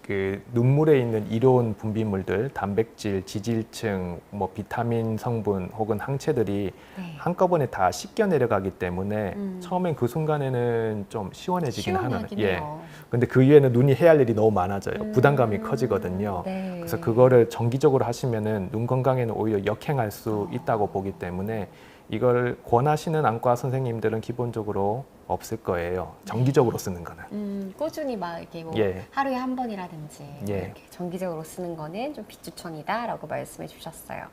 Speaker 2: 그 눈물에 있는 이로운 분비물들, 단백질, 지질층, 뭐 비타민 성분 혹은 항체들이
Speaker 1: 네.
Speaker 2: 한꺼번에 다 씻겨 내려가기 때문에 처음엔 그 순간에는 좀 시원해지긴 하는.
Speaker 1: 시원하긴
Speaker 2: 예.
Speaker 1: 해요.
Speaker 2: 근데 그 이후에는 눈이 해야 할 일이 너무 많아져요. 부담감이 커지거든요.
Speaker 1: 네.
Speaker 2: 그래서 그거를 정기적으로 하시면은 눈 건강에는 오히려 역행할 수 있다고 보기 때문에 이걸 권하시는 안과 선생님들은 기본적으로 없을 거예요. 정기적으로 쓰는 거는.
Speaker 1: 꾸준히 막 이렇게 뭐
Speaker 2: 예.
Speaker 1: 하루에 한 번이라든지
Speaker 2: 예.
Speaker 1: 이렇게 정기적으로 쓰는 거는 좀 비추천이다라고 말씀해 주셨어요.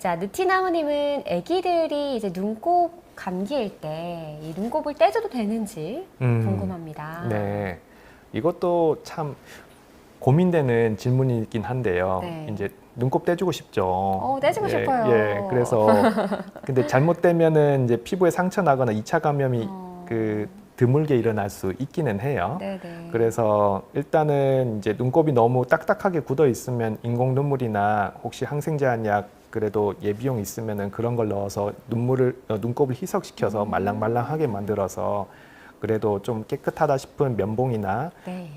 Speaker 1: 자, 느티나무님은 아기들이 이제 눈곱 감기일 때 이 눈곱을 떼줘도 되는지 궁금합니다.
Speaker 2: 네. 이것도 참 고민되는 질문이긴 한데요.
Speaker 1: 네.
Speaker 2: 이제 눈곱 떼주고 싶죠.
Speaker 1: 떼주고 싶어요.
Speaker 2: 예, 그래서 근데 잘못되면은 이제 피부에 상처 나거나 2차 감염이 그 드물게 일어날 수 있기는 해요.
Speaker 1: 네네.
Speaker 2: 그래서 일단은 이제 눈곱이 너무 딱딱하게 굳어 있으면 인공 눈물이나 혹시 항생제한약 그래도 예비용 있으면은 그런 걸 넣어서 눈곱을 희석시켜서 말랑말랑하게 만들어서 그래도 좀 깨끗하다 싶은 면봉이나
Speaker 1: 네.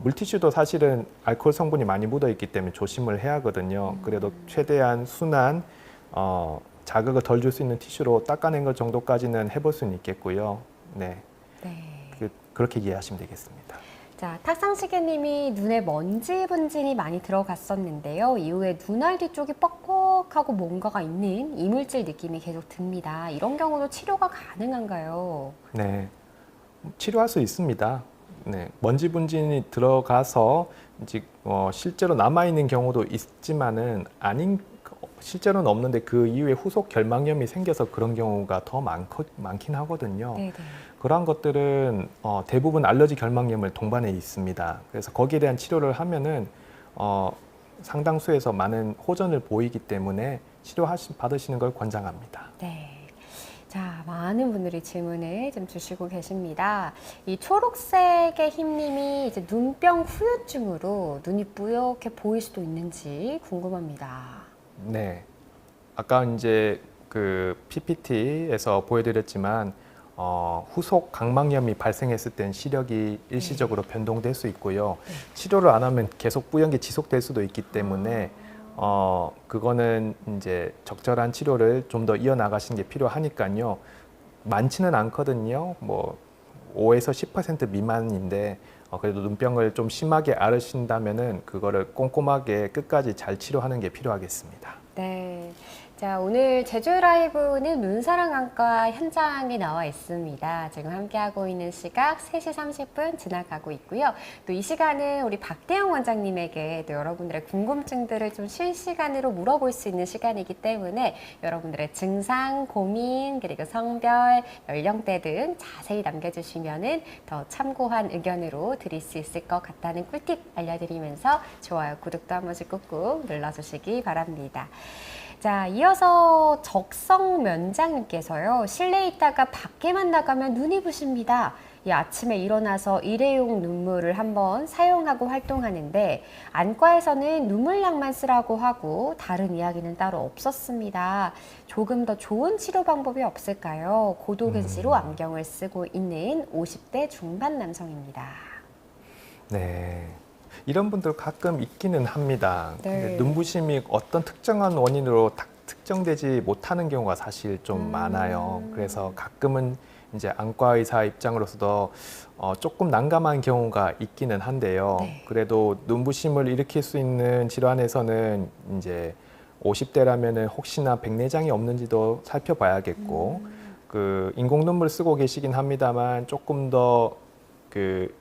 Speaker 2: 물티슈도 사실은 알코올 성분이 많이 묻어 있기 때문에 조심을 해야 하거든요. 그래도 최대한 순한 자극을 덜 줄 수 있는 티슈로 닦아낸 것 정도까지는 해볼 수는 있겠고요. 네,
Speaker 1: 네.
Speaker 2: 그렇게 이해하시면 되겠습니다.
Speaker 1: 자, 탁상시계님이 눈에 먼지 분진이 많이 들어갔었는데요. 이후에 눈알 뒤쪽이 뻑뻑하고 뭔가가 있는 이물질 느낌이 계속 듭니다. 이런 경우도 치료가 가능한가요?
Speaker 2: 네, 치료할 수 있습니다. 네, 먼지 분진이 들어가서 이제 실제로 남아 있는 경우도 있지만은 실제로는 없는데 그 이후에 후속 결막염이 생겨서 그런 경우가 더 많긴 하거든요.
Speaker 1: 네네.
Speaker 2: 그러한 것들은 대부분 알러지 결막염을 동반해 있습니다. 그래서 거기에 대한 치료를 하면은 상당수에서 많은 호전을 보이기 때문에 받으시는 걸 권장합니다.
Speaker 1: 네. 자, 많은 분들이 질문을 좀 주시고 계십니다. 이 초록색의 힘님이 이제 눈병 후유증으로 눈이 뿌옇게 보일 수도 있는지 궁금합니다.
Speaker 2: 네. 아까 이제 그 PPT에서 보여드렸지만 후속 각막염이 발생했을 땐 시력이 일시적으로 변동될 수 있고요. 치료를 안 하면 계속 뿌연게 지속될 수도 있기 때문에 그거는 이제 적절한 치료를 좀 더 이어나가시는 게 필요하니까요. 많지는 않거든요. 뭐 5에서 10% 미만인데 그래도 눈병을 좀 심하게 앓으신다면은 그거를 꼼꼼하게 끝까지 잘 치료하는 게 필요하겠습니다.
Speaker 1: 네. 자, 오늘 제주 라이브는 눈사랑 안과 현장에 나와 있습니다. 지금 함께하고 있는 시각 3시 30분 지나가고 있고요. 또 이 시간은 우리 박대영 원장님에게 또 여러분들의 궁금증들을 좀 실시간으로 물어볼 수 있는 시간이기 때문에 여러분들의 증상, 고민, 그리고 성별, 연령대 등 자세히 남겨주시면은 더 참고한 의견으로 드릴 수 있을 것 같다는 꿀팁 알려드리면서 좋아요, 구독도 한 번씩 꾹꾹 눌러주시기 바랍니다. 자, 이어서 적성면장님께서요. 실내에 있다가 밖에만 나가면 눈이 부십니다. 아침에 일어나서 일회용 눈물을 한번 사용하고 활동하는데 안과에서는 눈물약만 쓰라고 하고 다른 이야기는 따로 없었습니다. 조금 더 좋은 치료 방법이 없을까요? 고도근시로 안경을 쓰고 있는 50대 중반 남성입니다.
Speaker 2: 네. 이런 분들 가끔 있기는 합니다.
Speaker 1: 네.
Speaker 2: 근데 눈부심이 어떤 특정한 원인으로 특정되지 못하는 경우가 사실 좀 많아요. 그래서 가끔은 이제 안과 의사 입장으로서도 조금 난감한 경우가 있기는 한데요.
Speaker 1: 네.
Speaker 2: 그래도 눈부심을 일으킬 수 있는 질환에서는 이제 50대라면은 혹시나 백내장이 없는지도 살펴봐야겠고, 그 인공 눈물 쓰고 계시긴 합니다만 조금 더 그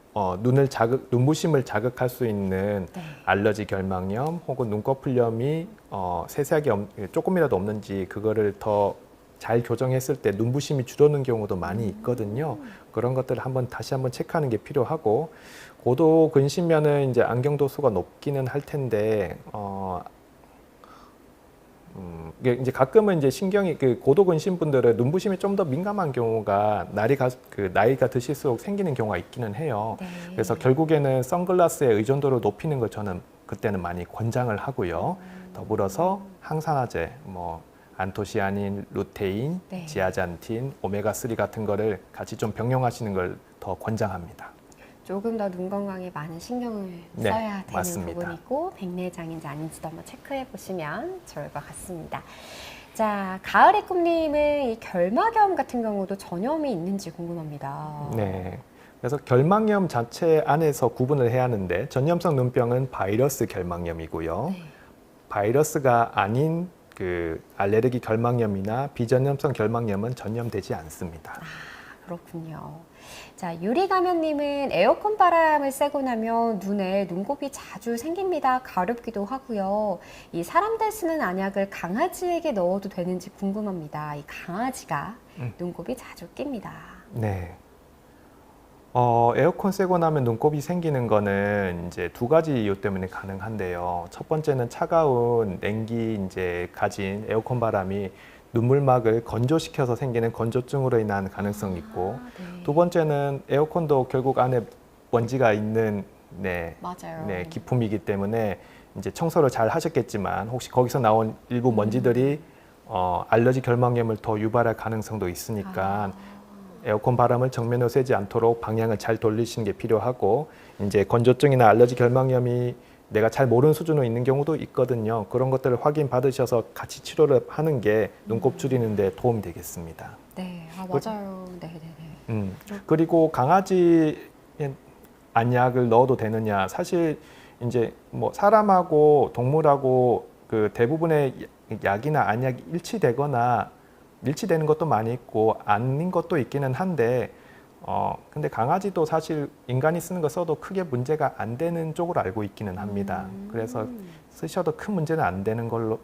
Speaker 2: 눈부심을 자극할 수 있는
Speaker 1: 네.
Speaker 2: 알러지 결막염 혹은 눈꺼풀염이 세세하게 조금이라도 없는지 그거를 더 잘 교정했을 때 눈부심이 줄어드는 경우도 많이 있거든요. 그런 것들을 다시 한번 체크하는 게 필요하고, 고도 근시면은 이제 안경 도수가 높기는 할 텐데 이게 이제 가끔은 이제 신경이 그 고도 근심 분들은 눈부심에 좀 더 민감한 경우가 나이가 드실수록 생기는 경우가 있기는 해요.
Speaker 1: 네.
Speaker 2: 그래서 결국에는 선글라스의 의존도를 높이는 걸 저는 그때는 많이 권장을 하고요. 더불어서 항산화제, 뭐 안토시아닌, 루테인,
Speaker 1: 네.
Speaker 2: 지아잔틴, 오메가3 같은 거를 같이 좀 병용하시는 걸 더 권장합니다.
Speaker 1: 조금 더 눈 건강에 많은 신경을
Speaker 2: 네,
Speaker 1: 써야 되는
Speaker 2: 맞습니다.
Speaker 1: 부분이고 백내장인지 아닌지도 한번 체크해 보시면 좋을 것 같습니다. 자, 가을의 꿈님은 이 결막염 같은 경우도 전염이 있는지 궁금합니다.
Speaker 2: 네. 그래서 결막염 자체 안에서 구분을 해야 하는데, 전염성 눈병은 바이러스 결막염이고요.
Speaker 1: 네.
Speaker 2: 바이러스가 아닌 그 알레르기 결막염이나 비전염성 결막염은 전염되지 않습니다.
Speaker 1: 그렇군요. 자, 유리가면님은 에어컨 바람을 쐬고 나면 눈에 눈곱이 자주 생깁니다. 가렵기도 하고요. 이 사람들 쓰는 안약을 강아지에게 넣어도 되는지 궁금합니다. 이 강아지가 눈곱이 자주 낍니다.
Speaker 2: 네. 에어컨 쐬고 나면 눈곱이 생기는 거는 이제 두 가지 이유 때문에 가능한데요. 첫 번째는 차가운 냉기 이제 가진 에어컨 바람이 눈물막을 건조시켜서 생기는 건조증으로 인한 가능성이 있고,
Speaker 1: 네.
Speaker 2: 두 번째는 에어컨도 결국 안에 먼지가 있는
Speaker 1: 맞아요.
Speaker 2: 기품이기 때문에 이제 청소를 잘 하셨겠지만 혹시 거기서 나온 일부 먼지들이 알러지 결막염을 더 유발할 가능성도 있으니까 에어컨 바람을 정면으로 쐬지 않도록 방향을 잘 돌리시는 게 필요하고, 이제 건조증이나 알러지 결막염이 내가 잘 모르는 수준으로 있는 경우도 있거든요. 그런 것들을 확인 받으셔서 같이 치료를 하는 게 눈곱 줄이는 데 도움이 되겠습니다.
Speaker 1: 네, 맞아요. 네네네.
Speaker 2: 그리고 강아지 안약을 넣어도 되느냐? 사실 이제 뭐 사람하고 동물하고 그 대부분의 약이나 안약이 일치되는 것도 많이 있고 아닌 것도 있기는 한데, 근데 강아지도 사실 인간이 쓰는 거 써도 크게 문제가 안 되는 쪽으로 알고 있기는 합니다. 그래서 쓰셔도 큰 문제는 안 되는 걸로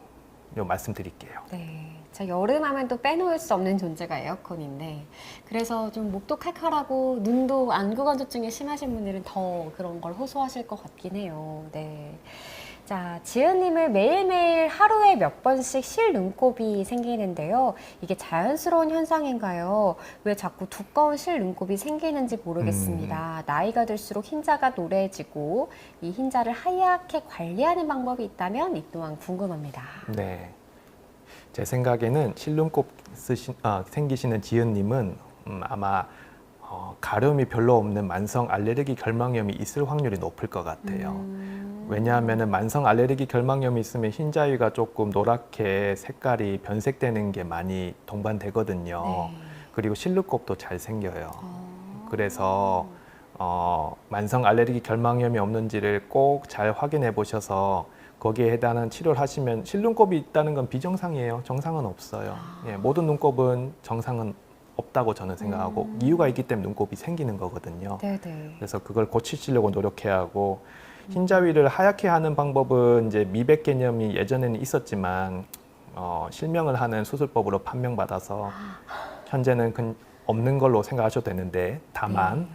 Speaker 2: 말씀드릴게요.
Speaker 1: 네. 자, 여름하면 또 빼놓을 수 없는 존재가 에어컨인데, 그래서 좀 목도 칼칼하고 눈도 안구 건조증이 심하신 분들은 더 그런 걸 호소하실 것 같긴 해요. 네. 자, 지은님은 매일매일 하루에 몇 번씩 실 눈곱이 생기는데요. 이게 자연스러운 현상인가요? 왜 자꾸 두꺼운 실 눈곱이 생기는지 모르겠습니다. 나이가 들수록 흰자가 노래지고 이 흰자를 하얗게 관리하는 방법이 있다면 이 또한 궁금합니다.
Speaker 2: 네. 제 생각에는 실눈곱 생기시는 지은님은 아마 가려움이 별로 없는 만성 알레르기 결막염이 있을 확률이 높을 것 같아요. 왜냐하면 만성 알레르기 결막염이 있으면 흰자위가 조금 노랗게 색깔이 변색되는 게 많이 동반되거든요.
Speaker 1: 네.
Speaker 2: 그리고 실눈곱도 잘 생겨요. 그래서 만성 알레르기 결막염이 없는지를 꼭 잘 확인해 보셔서 거기에 해당하는 치료를 하시면, 실눈곱이 있다는 건 비정상이에요. 정상은 없어요. 예, 모든 눈곱은 정상은 없다고 저는 생각하고 이유가 있기 때문에 눈곱이 생기는 거거든요.
Speaker 1: 네네.
Speaker 2: 그래서 그걸 고치시려고 노력해야 하고, 흰자위를 하얗게 하는 방법은 이제 미백 개념이 예전에는 있었지만 실명을 하는 수술법으로 판명받아서 현재는 없는 걸로 생각하셔도 되는데, 다만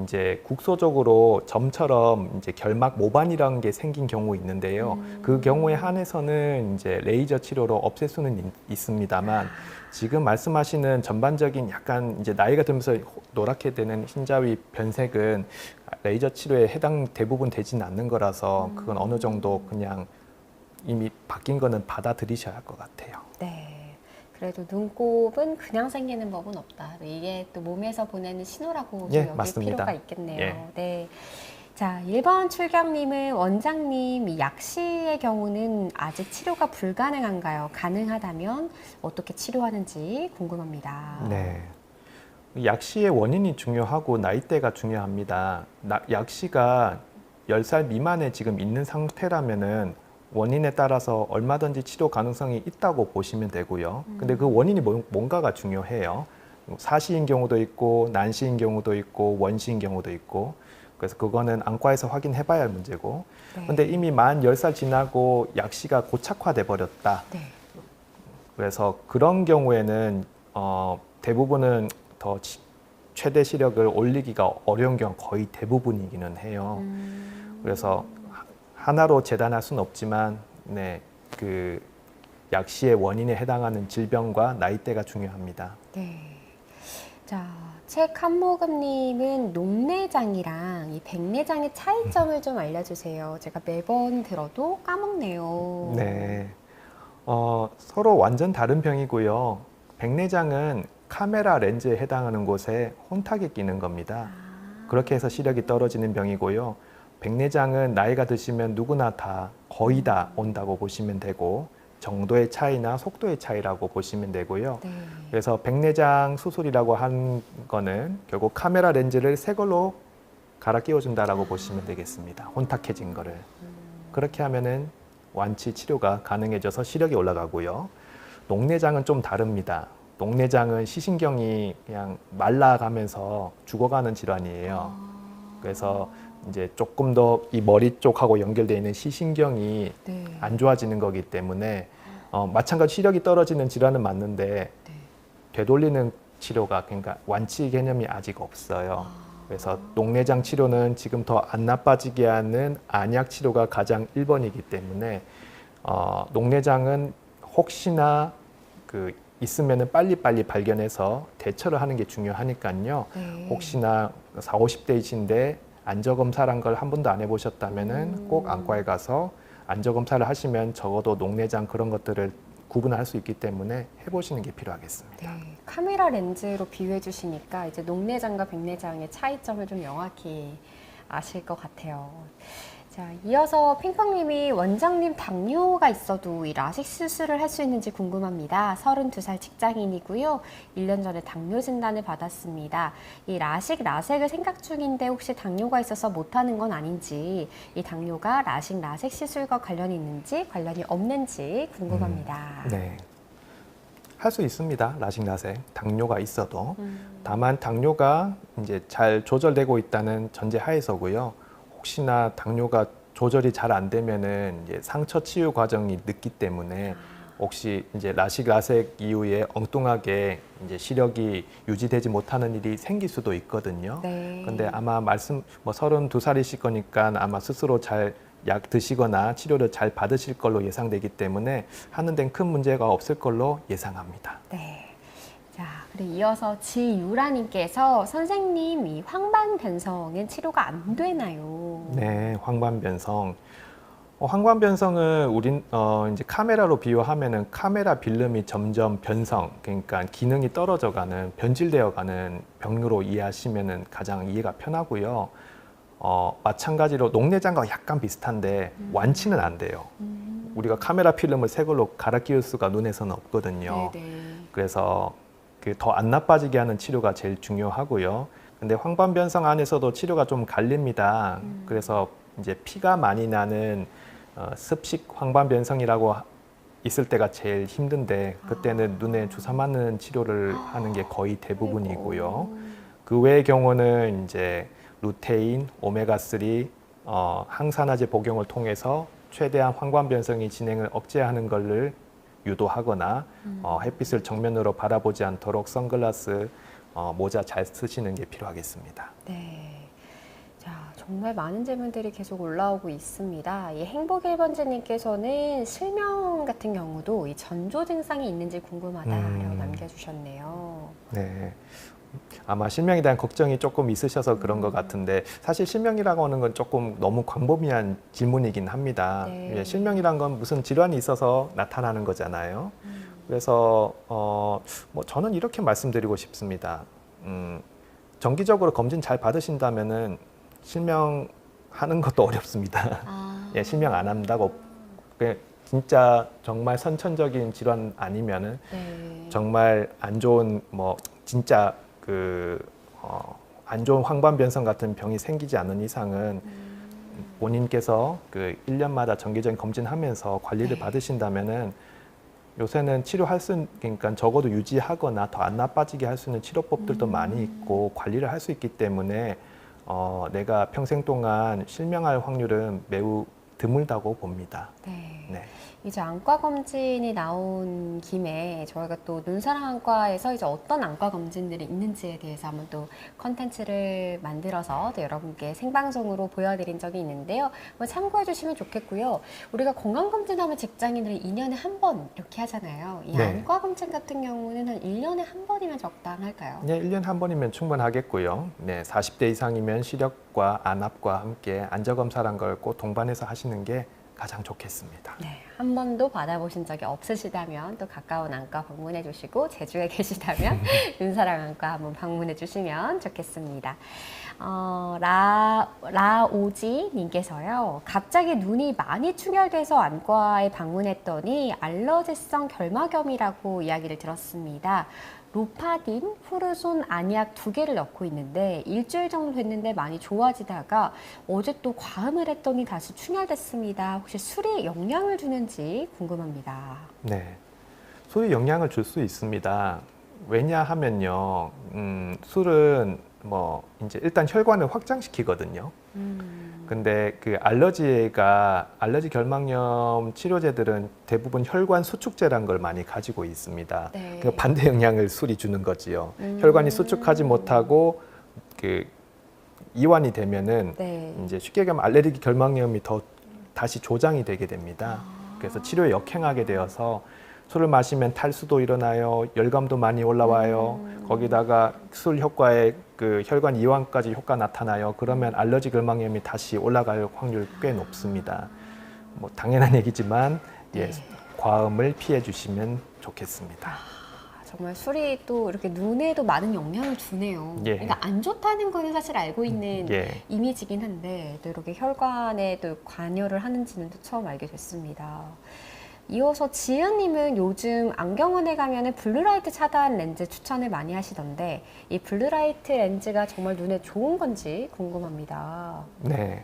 Speaker 2: 이제 국소적으로 점처럼 이제 결막 모반이라는 게 생긴 경우 있는데요. 그 경우에 한해서는 이제 레이저 치료로 없앨 수는 있습니다만, 지금 말씀하시는 전반적인 약간 이제 나이가 들면서 노랗게 되는 흰자위 변색은 레이저 치료에 대부분 되지는 않는 거라서 그건 어느 정도 그냥 이미 바뀐 거는 받아들이셔야 할 것 같아요.
Speaker 1: 네. 그래도 눈곱은 그냥 생기는 법은 없다. 이게 또 몸에서 보내는 신호라고
Speaker 2: 예,
Speaker 1: 여길
Speaker 2: 맞습니다.
Speaker 1: 필요가 있겠네요.
Speaker 2: 예.
Speaker 1: 네. 자, 1번 출경님은 원장님, 이 약시의 경우는 아직 치료가 불가능한가요? 가능하다면 어떻게 치료하는지 궁금합니다.
Speaker 2: 네. 약시의 원인이 중요하고 나이대가 중요합니다. 약시가 10살 미만에 지금 있는 상태라면은 원인에 따라서 얼마든지 치료 가능성이 있다고 보시면 되고요. 근데 그 원인이 뭔가가 중요해요. 사시인 경우도 있고 난시인 경우도 있고 원시인 경우도 있고 그래서 그거는 안과에서 확인해 봐야 할 문제고
Speaker 1: 네.
Speaker 2: 근데 이미 만 10살 지나고 약시가 고착화돼 버렸다.
Speaker 1: 네.
Speaker 2: 그래서 그런 경우에는 대부분은 더 최대 시력을 올리기가 어려운 경우 거의 대부분이기는 해요. 그래서 하나로 재단할 수는 없지만 네, 그 약시의 원인에 해당하는 질병과 나이대가 중요합니다.
Speaker 1: 네. 자, 책 한모금님은 녹내장이랑 이 백내장의 차이점을 좀 알려주세요. 제가 매번 들어도 까먹네요.
Speaker 2: 네, 서로 완전 다른 병이고요. 백내장은 카메라 렌즈에 해당하는 곳에 혼탁이 끼는 겁니다. 그렇게 해서 시력이 떨어지는 병이고요. 백내장은 나이가 드시면 누구나 다 거의 다 온다고 보시면 되고 정도의 차이나 속도의 차이라고 보시면 되고요.
Speaker 1: 네.
Speaker 2: 그래서 백내장 수술이라고 한 거는 결국 카메라 렌즈를 새 걸로 갈아 끼워준다라고 보시면 되겠습니다. 혼탁해진 거를. 그렇게 하면은 완치 치료가 가능해져서 시력이 올라가고요. 녹내장은 좀 다릅니다. 녹내장은 시신경이 그냥 말라가면서 죽어가는 질환이에요. 그래서 이제 조금 더 이 머리 쪽하고 연결되어 있는 시신경이
Speaker 1: 네.
Speaker 2: 안 좋아지는 거기 때문에 마찬가지 시력이 떨어지는 질환은 맞는데
Speaker 1: 네.
Speaker 2: 되돌리는 치료가 그러니까 완치 개념이 아직 없어요. 그래서 녹내장 치료는 지금 더 안 나빠지게 하는 안약 치료가 가장 1번이기 때문에 녹내장은 혹시나 그 있으면은 빨리빨리 발견해서 대처를 하는 게 중요하니까요.
Speaker 1: 네.
Speaker 2: 혹시나 40, 50대이신데 안저검사란 걸 한 번도 안 해보셨다면은 꼭 안과에 가서 안저검사를 하시면 적어도 녹내장 그런 것들을 구분할 수 있기 때문에 해보시는 게 필요하겠습니다.
Speaker 1: 네. 카메라 렌즈로 비유해 주시니까 이제 녹내장과 백내장의 차이점을 좀 명확히 아실 것 같아요. 자, 이어서 핑퐁님이 원장님 당뇨가 있어도 이 라식 수술을 할 수 있는지 궁금합니다. 32살 직장인이고요. 1년 전에 당뇨 진단을 받았습니다. 이 라식, 라섹을 생각 중인데 혹시 당뇨가 있어서 못하는 건 아닌지, 이 당뇨가 라식, 라섹 시술과 관련이 있는지 관련이 없는지 궁금합니다.
Speaker 2: 네. 할 수 있습니다. 라식, 라섹. 당뇨가 있어도. 다만 당뇨가 이제 잘 조절되고 있다는 전제 하에서고요. 혹시나 당뇨가 조절이 잘 안 되면은 이제 상처 치유 과정이 늦기 때문에 혹시 이제 라식, 라섹 이후에 엉뚱하게 이제 시력이 유지되지 못하는 일이 생길 수도 있거든요.
Speaker 1: 네.
Speaker 2: 근데 아마 뭐 32살이실 거니까 아마 스스로 잘 약 드시거나 치료를 잘 받으실 걸로 예상되기 때문에 하는 데는 큰 문제가 없을 걸로 예상합니다.
Speaker 1: 네. 자, 그리고 이어서 지유라님께서 선생님 이 황반변성은 치료가 안 되나요?
Speaker 2: 네, 황반변성. 황반변성은 우린 이제 카메라로 비유하면은 카메라 필름이 점점 변성, 그러니까 기능이 떨어져가는 변질되어가는 병으로 이해하시면은 가장 이해가 편하고요. 마찬가지로 녹내장과 약간 비슷한데 완치는 안 돼요. 우리가 카메라 필름을 새 걸로 갈아 끼울 수가 눈에서는 없거든요.
Speaker 1: 네네.
Speaker 2: 그래서 그 더 안 나빠지게 하는 치료가 제일 중요하고요. 근데 황반변성 안에서도 치료가 좀 갈립니다. 그래서 이제 피가 많이 나는 습식 황반변성이라고 있을 때가 제일 힘든데 그때는 눈에 주사 맞는 치료를 하는 게 거의 대부분이고요. 그 외의 경우는 이제 루테인, 오메가3, 항산화제 복용을 통해서 최대한 황반변성이 진행을 억제하는 것을 유도하거나 햇빛을 정면으로 바라보지 않도록 선글라스, 모자 잘 쓰시는 게 필요하겠습니다.
Speaker 1: 네. 자, 정말 많은 질문들이 계속 올라오고 있습니다. 이 행복 1번지님께서는 실명 같은 경우도 이 전조 증상이 있는지 궁금하다라고 남겨주셨네요.
Speaker 2: 네. 아마 실명에 대한 걱정이 조금 있으셔서 그런 것 같은데 사실 실명이라고 하는 건 조금 너무 광범위한 질문이긴 합니다.
Speaker 1: 네.
Speaker 2: 실명이란 건 무슨 질환이 있어서 나타나는 거잖아요. 그래서 뭐 저는 이렇게 말씀드리고 싶습니다. 정기적으로 검진 잘 받으신다면은 실명하는 것도 어렵습니다. 예, 실명 안 한다고 진짜 정말 선천적인 질환 아니면은
Speaker 1: 네.
Speaker 2: 정말 안 좋은 뭐 진짜 안 좋은 황반변성 같은 병이 생기지 않는 이상은 본인께서 그 1년마다 정기적인 검진하면서 관리를
Speaker 1: 네.
Speaker 2: 받으신다면은 요새는 치료할 수, 그러니까 적어도 유지하거나 더 안 나빠지게 할 수 있는 치료법들도 많이 있고 관리를 할 수 있기 때문에 내가 평생 동안 실명할 확률은 매우 드물다고 봅니다.
Speaker 1: 네.
Speaker 2: 네.
Speaker 1: 이제 안과 검진이 나온 김에 저희가 또 눈사랑안과에서 이제 어떤 안과 검진들이 있는지에 대해서 한번 또 컨텐츠를 만들어서 또 여러분께 생방송으로 보여드린 적이 있는데요. 뭐 참고해 주시면 좋겠고요. 우리가 건강검진하면 직장인들이 2년에 한 번 이렇게 하잖아요. 이
Speaker 2: 네.
Speaker 1: 안과 검진 같은 경우는 한 1년에 한 번이면 적당할까요?
Speaker 2: 네, 1년에 한 번이면 충분하겠고요. 네, 40대 이상이면 시력과 안압과 함께 안저검사란 걸 꼭 동반해서 하시는 게 가장 좋겠습니다.
Speaker 1: 네, 한 번도 받아보신 적이 없으시다면 또 가까운 안과 방문해 주시고 제주에 계시다면 눈사랑 안과 한번 방문해 주시면 좋겠습니다. 라오지 님께서요. 갑자기 눈이 많이 충혈돼서 안과에 방문했더니 알러지성 결막염이라고 이야기를 들었습니다. 로파딘, 후르손, 안약 2개를 넣고 있는데 일주일 정도 됐는데 많이 좋아지다가 어제 또 과음을 했더니 다시 충혈됐습니다. 혹시 술이 영향을 주는지 궁금합니다.
Speaker 2: 네, 술이 영향을 줄 수 있습니다. 왜냐하면요, 술은 뭐 이제 일단 혈관을 확장시키거든요. 근데 그 알러지 결막염 치료제들은 대부분 혈관 수축제란 걸 많이 가지고 있습니다.
Speaker 1: 네.
Speaker 2: 그 반대 영향을 술이 주는 거지요. 혈관이 수축하지 못하고 그 이완이 되면은
Speaker 1: 네.
Speaker 2: 이제 쉽게 얘기하면 알레르기 결막염이 더 다시 조장이 되게 됩니다. 그래서 치료에 역행하게 되어서 술을 마시면 탈수도 일어나요. 열감도 많이 올라와요. 거기다가 술 효과에 그 혈관 이완까지 효과 나타나요. 그러면 알러지 결막염이 다시 올라갈 확률 꽤 높습니다. 뭐 당연한 얘기지만 예,
Speaker 1: 네.
Speaker 2: 과음을 피해 주시면 좋겠습니다.
Speaker 1: 정말 술이 또 이렇게 눈에도 많은 영향을 주네요.
Speaker 2: 예.
Speaker 1: 그러니까 안 좋다는 거는 사실 알고 있는
Speaker 2: 예.
Speaker 1: 이미지긴 한데 또 이렇게 혈관에 또 관여를 하는지는 또 처음 알게 됐습니다. 이어서 지은님은 요즘 안경원에 가면은 블루라이트 차단 렌즈 추천을 많이 하시던데 이 블루라이트 렌즈가 정말 눈에 좋은 건지 궁금합니다.
Speaker 2: 네.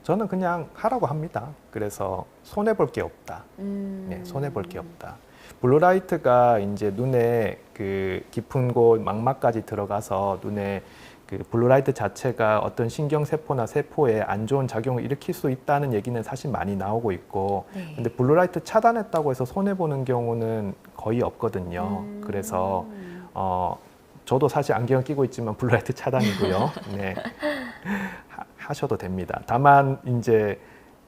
Speaker 2: 저는 그냥 하라고 합니다. 그래서 손해 볼 게 없다. 네, 손해 볼 게 없다. 블루라이트가 이제 눈에 그 깊은 곳 망막까지 들어가서 눈에 그 블루라이트 자체가 어떤 신경세포나 세포에 안 좋은 작용을 일으킬 수 있다는 얘기는 사실 많이 나오고 있고,
Speaker 1: 네.
Speaker 2: 근데 블루라이트 차단했다고 해서 손해 보는 경우는 거의 없거든요. 그래서 저도 사실 안경 끼고 있지만 블루라이트 차단이고요. 네, 하셔도 됩니다. 다만 이제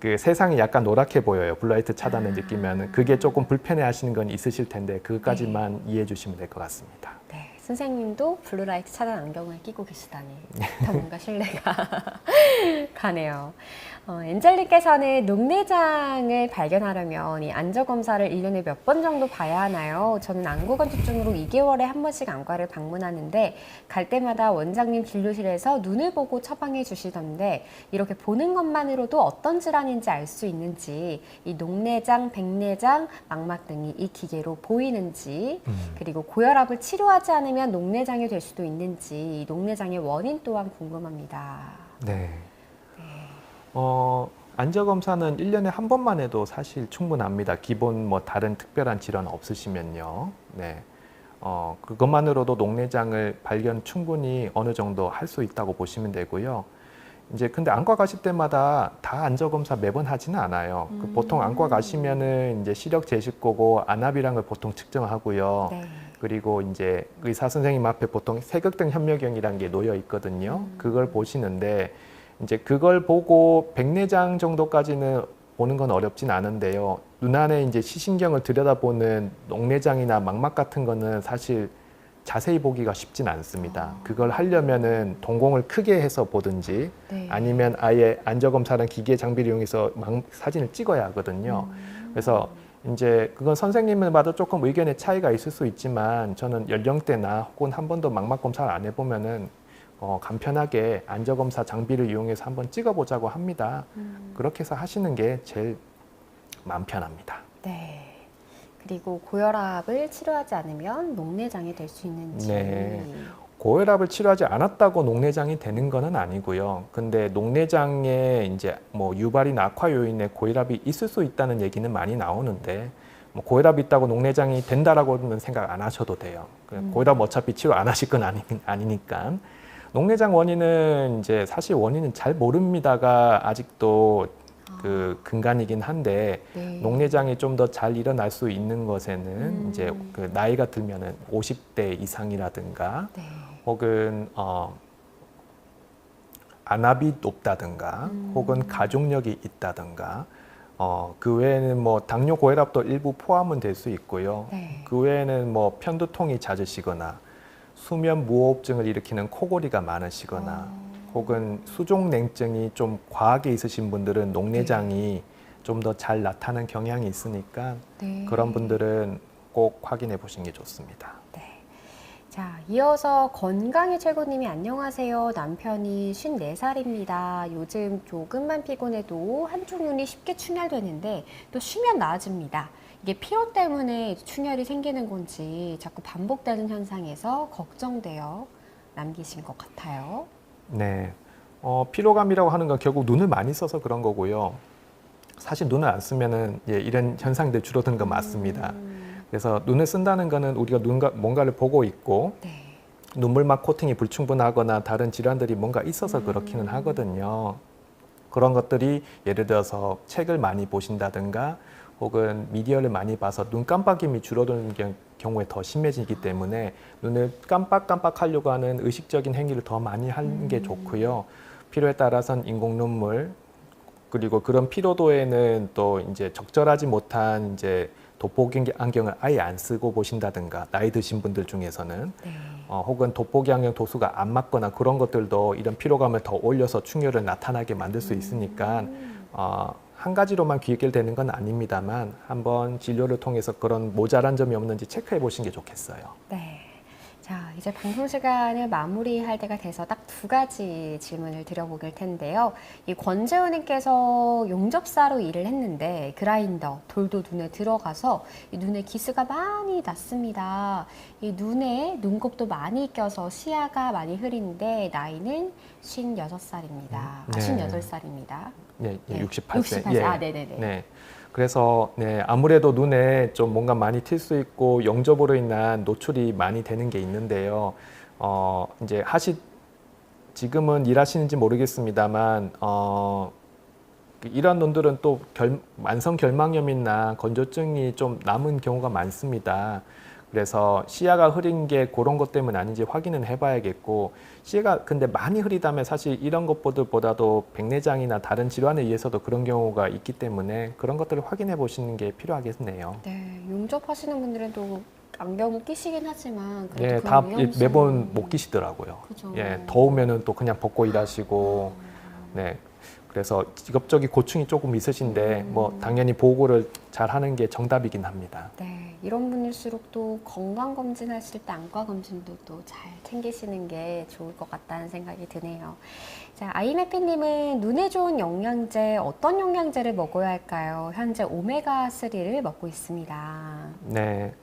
Speaker 2: 그 세상이 약간 노랗게 보여요. 블루라이트 차단을 느끼면 그게 조금 불편해하시는 건 있으실 텐데 그것까지만 이해해 주시면 될 것 같습니다.
Speaker 1: 네, 선생님도 블루라이트 차단 안경을 끼고 계시다니 더 뭔가 신뢰가 가네요. 엔젤님께서는 녹내장을 발견하려면 이 안저검사를 1년에 몇 번 정도 봐야 하나요? 저는 안구건조증으로 2개월에 한 번씩 안과를 방문하는데 갈 때마다 원장님 진료실에서 눈을 보고 처방해 주시던데 이렇게 보는 것만으로도 어떤 질환인지 알 수 있는지 이 녹내장, 백내장, 망막 등이 이 기계로 보이는지 그리고 고혈압을 치료하지 않으면 녹내장이 될 수도 있는지 이 녹내장의 원인 또한 궁금합니다.
Speaker 2: 네. 안저검사는 1년에 한 번만 해도 사실 충분합니다. 기본 뭐 다른 특별한 질환 없으시면요. 네. 그것만으로도 녹내장을 발견 충분히 어느 정도 할 수 있다고 보시면 되고요. 이제 근데 안과 가실 때마다 다 안저검사 매번 하지는 않아요. 보통 안과 가시면은 이제 시력 제식고고 안압이란 걸 보통 측정하고요.
Speaker 1: 네.
Speaker 2: 그리고 이제 의사 선생님 앞에 보통 세극등 현미경이라는 게 놓여 있거든요. 그걸 보시는데 이제 그걸 보고 백내장 정도까지는 보는 건 어렵진 않은데요. 눈 안에 이제 시신경을 들여다보는 녹내장이나 망막 같은 거는 사실 자세히 보기가 쉽진 않습니다. 그걸 하려면은 동공을 크게 해서 보든지
Speaker 1: 네.
Speaker 2: 아니면 아예 안저검사라는 기계 장비를 이용해서 사진을 찍어야 하거든요. 그래서 이제 그건 선생님들마다 조금 의견의 차이가 있을 수 있지만 저는 연령대나 혹은 한 번도 망막 검사를 안 해보면은 간편하게 안저검사 장비를 이용해서 한번 찍어보자고 합니다. 그렇게 해서 하시는 게 제일 마음 편합니다.
Speaker 1: 네. 그리고 고혈압을 치료하지 않으면 녹내장이 될 수 있는지.
Speaker 2: 네. 고혈압을 치료하지 않았다고 녹내장이 되는 것은 아니고요. 근데 녹내장에 이제 뭐 유발이나 악화 요인에 고혈압이 있을 수 있다는 얘기는 많이 나오는데 뭐 고혈압이 있다고 녹내장이 된다라고는 생각 안 하셔도 돼요. 고혈압 어차피 치료 안 하실 건 아니니까. 녹내장 원인은 이제 사실 원인은 잘 모릅니다가 아직도 그 근간이긴 한데
Speaker 1: 네.
Speaker 2: 녹내장이 좀 더 잘 일어날 수 있는 것에는 이제 그 나이가 들면은 50대 이상이라든가
Speaker 1: 네.
Speaker 2: 혹은 안압이 높다든가 혹은 가족력이 있다든가 그 외에는 뭐 당뇨 고혈압도 일부 포함은 될 수 있고요.
Speaker 1: 네.
Speaker 2: 그 외에는 뭐 편두통이 잦으시거나 수면 무호흡증을 일으키는 코골이가 많으시거나 혹은 수족냉증이 좀 과하게 있으신 분들은 녹내장이 좀 더 잘 나타나는 경향이 있으니까
Speaker 1: 네.
Speaker 2: 그런 분들은 꼭 확인해 보시는 게 좋습니다.
Speaker 1: 네. 자, 이어서 건강의 최고님이 안녕하세요. 남편이 54살입니다. 요즘 조금만 피곤해도 한쪽 눈이 쉽게 충혈되는데 또 쉬면 나아집니다. 이게 피로 때문에 충혈이 생기는 건지 자꾸 반복되는 현상에서 걱정되어 남기신 것 같아요.
Speaker 2: 네. 피로감이라고 하는 건 결국 눈을 많이 써서 그런 거고요. 사실 눈을 안 쓰면은 이런 현상들 줄어드는 건 맞습니다. 그래서 눈을 쓴다는 거는 우리가 뭔가를 보고 있고
Speaker 1: 네.
Speaker 2: 눈물막 코팅이 불충분하거나 다른 질환들이 뭔가 있어서 그렇기는 하거든요. 그런 것들이 예를 들어서 책을 많이 보신다든가 혹은 미디어를 많이 봐서 눈 깜빡임이 줄어드는 경우에 더 심해지기 때문에 눈을 깜빡깜빡하려고 하는 의식적인 행위를 더 많이 하는 게 좋고요. 필요에 따라서는 인공 눈물 그리고 그런 피로도에는 또 이제 적절하지 못한 이제 돋보기 안경을 아예 안 쓰고 보신다든가 나이 드신 분들 중에서는
Speaker 1: 네.
Speaker 2: 혹은 돋보기 안경 도수가 안 맞거나 그런 것들도 이런 피로감을 더 올려서 충혈을 나타나게 만들 수 있으니까 한 가지로만 귀결되는 건 아닙니다만 한번 진료를 통해서 그런 모자란 점이 없는지 체크해 보시는 게 좋겠어요.
Speaker 1: 네. 자, 이제 방송 시간을 마무리할 때가 돼서 딱 두 가지 질문을 드려보길 텐데요. 이 권재우님께서 용접사로 일을 했는데 그라인더, 돌도 눈에 들어가서 이 눈에 기스가 많이 났습니다. 이 눈에 눈곱도 많이 껴서 시야가 많이 흐리는데 나이는 56살입니다.
Speaker 2: 네.
Speaker 1: 58살입니다.
Speaker 2: 네,
Speaker 1: 네.
Speaker 2: 68세.
Speaker 1: 68세. 아, 네네네.
Speaker 2: 네. 그래서 아무래도 눈에 좀 뭔가 많이 튈 수 있고 영접으로 인한 노출이 많이 되는 게 있는데요. 이제 지금은 일하시는지 모르겠습니다만 이런 눈들은 또 만성 결막염이나 건조증이 좀 남은 경우가 많습니다. 그래서 시야가 흐린 게 그런 것 때문 아닌지 확인은 해봐야겠고 시야가 근데 많이 흐리다면 사실 이런 것보다도 백내장이나 다른 질환에 의해서도 그런 경우가 있기 때문에 그런 것들을 확인해 보시는 게 필요하겠네요.
Speaker 1: 네, 용접하시는 분들은 또 안경을 끼시긴 하지만 그래도
Speaker 2: 예,
Speaker 1: 그
Speaker 2: 다
Speaker 1: 위험성이-
Speaker 2: 매번 못 끼시더라고요.
Speaker 1: 그죠.
Speaker 2: 예, 더우면은 또 그냥 벗고 일하시고, 네. 그래서 직업적인 고충이 조금 있으신데, 뭐 당연히 보고를 잘 하는 게 정답이긴 합니다.
Speaker 1: 네, 이런 분일수록 또 건강검진 하실 때 안과 검진도 또 잘 챙기시는 게 좋을 것 같다는 생각이 드네요. 자, 아이메피님은 눈에 좋은 영양제, 어떤 영양제를 먹어야 할까요? 현재 오메가3를 먹고 있습니다.
Speaker 2: 네.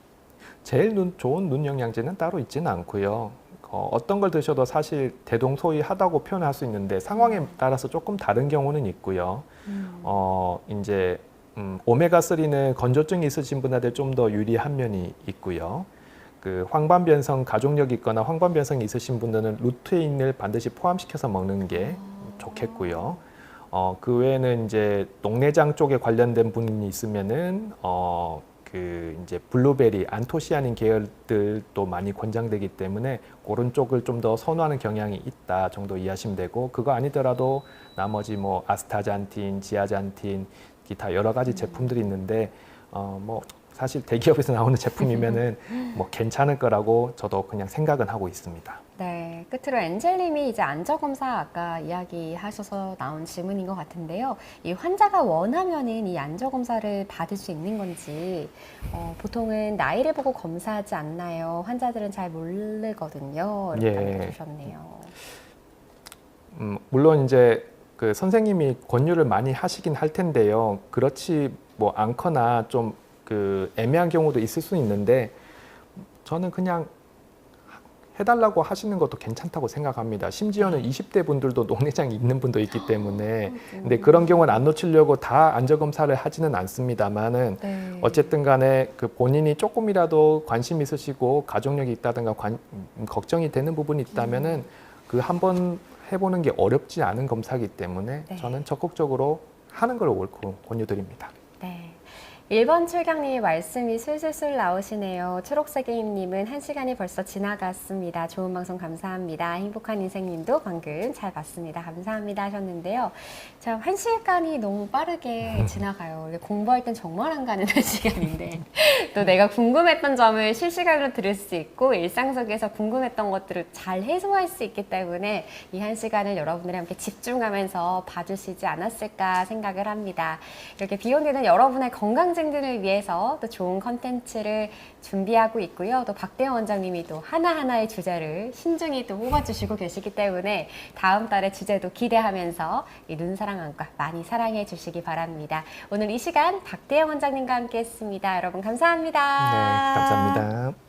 Speaker 2: 제일 좋은 눈 영양제는 따로 있지는 않고요. 어떤 걸 드셔도 사실 대동소이하다고 표현할 수 있는데 상황에 따라서 조금 다른 경우는 있고요. 이제 오메가3는 건조증이 있으신 분한테 좀 더 유리한 면이 있고요. 그 황반변성 가족력이 있거나 황반변성이 있으신 분들은 루테인을 반드시 포함시켜서 먹는 게 좋겠고요. 그 외에는 이제 녹내장 쪽에 관련된 분이 있으면은 그 이제 블루베리, 안토시아닌 계열들도 많이 권장되기 때문에 그런 쪽을 좀 더 선호하는 경향이 있다 정도 이해하시면 되고 그거 아니더라도 나머지 뭐 아스타잔틴, 지아잔틴 기타 여러 가지 제품들이 있는데 뭐 사실 대기업에서 나오는 제품이면은 뭐 괜찮을 거라고 저도 그냥 생각은 하고 있습니다.
Speaker 1: 네, 끝으로 엔젤님이 이제 안저검사 아까 이야기하셔서 나온 질문인 것 같은데요. 이 환자가 원하면은 이 안저검사를 받을 수 있는 건지, 보통은 나이를 보고 검사하지 않나요? 환자들은 잘 모르거든요. 이렇게
Speaker 2: 예.
Speaker 1: 알려주셨네요.
Speaker 2: 물론 이제 그 선생님이 권유를 많이 하시긴 할 텐데요. 그렇지 뭐 않거나 좀 그 애매한 경우도 있을 수 있는데 저는 그냥 해달라고 하시는 것도 괜찮다고 생각합니다. 심지어는 20대 분들도 녹내장이 있는 분도 있기 때문에 근데 그런 경우는 안 놓치려고 다 안전검사를 하지는 않습니다만은
Speaker 1: 네.
Speaker 2: 어쨌든 간에 그 본인이 조금이라도 관심 있으시고 가족력이 있다든가 걱정이 되는 부분이 있다면은 그 한번 해보는 게 어렵지 않은 검사이기 때문에
Speaker 1: 네.
Speaker 2: 저는 적극적으로 하는 걸 옳고 권유드립니다.
Speaker 1: 네. 1번 출경님의 말씀이 술술술 나오시네요. 초록색임님은 1시간이 벌써 지나갔습니다. 좋은 방송 감사합니다. 행복한 인생님도 방금 잘 봤습니다. 감사합니다 하셨는데요. 참 1시간이 너무 빠르게 지나가요. 공부할 땐 정말 안 가는 1시간인데 또 내가 궁금했던 점을 실시간으로 들을 수 있고 일상 속에서 궁금했던 것들을 잘 해소할 수 있기 때문에 이 1시간을 여러분들이 함께 집중하면서 봐주시지 않았을까 생각을 합니다. 이렇게 비욘드는 여러분의 건강 증진을 위해서 또 좋은 컨텐츠를 준비하고 있고요. 또 박대원 원장님이 또 하나하나의 주제를 신중히 또 뽑아주시고 계시기 때문에 다음 달의 주제도 기대하면서 이 눈사랑안과 많이 사랑해 주시기 바랍니다. 오늘 이 시간 박대원 원장님과 함께 했습니다. 여러분 감사합니다.
Speaker 2: 네, 감사합니다.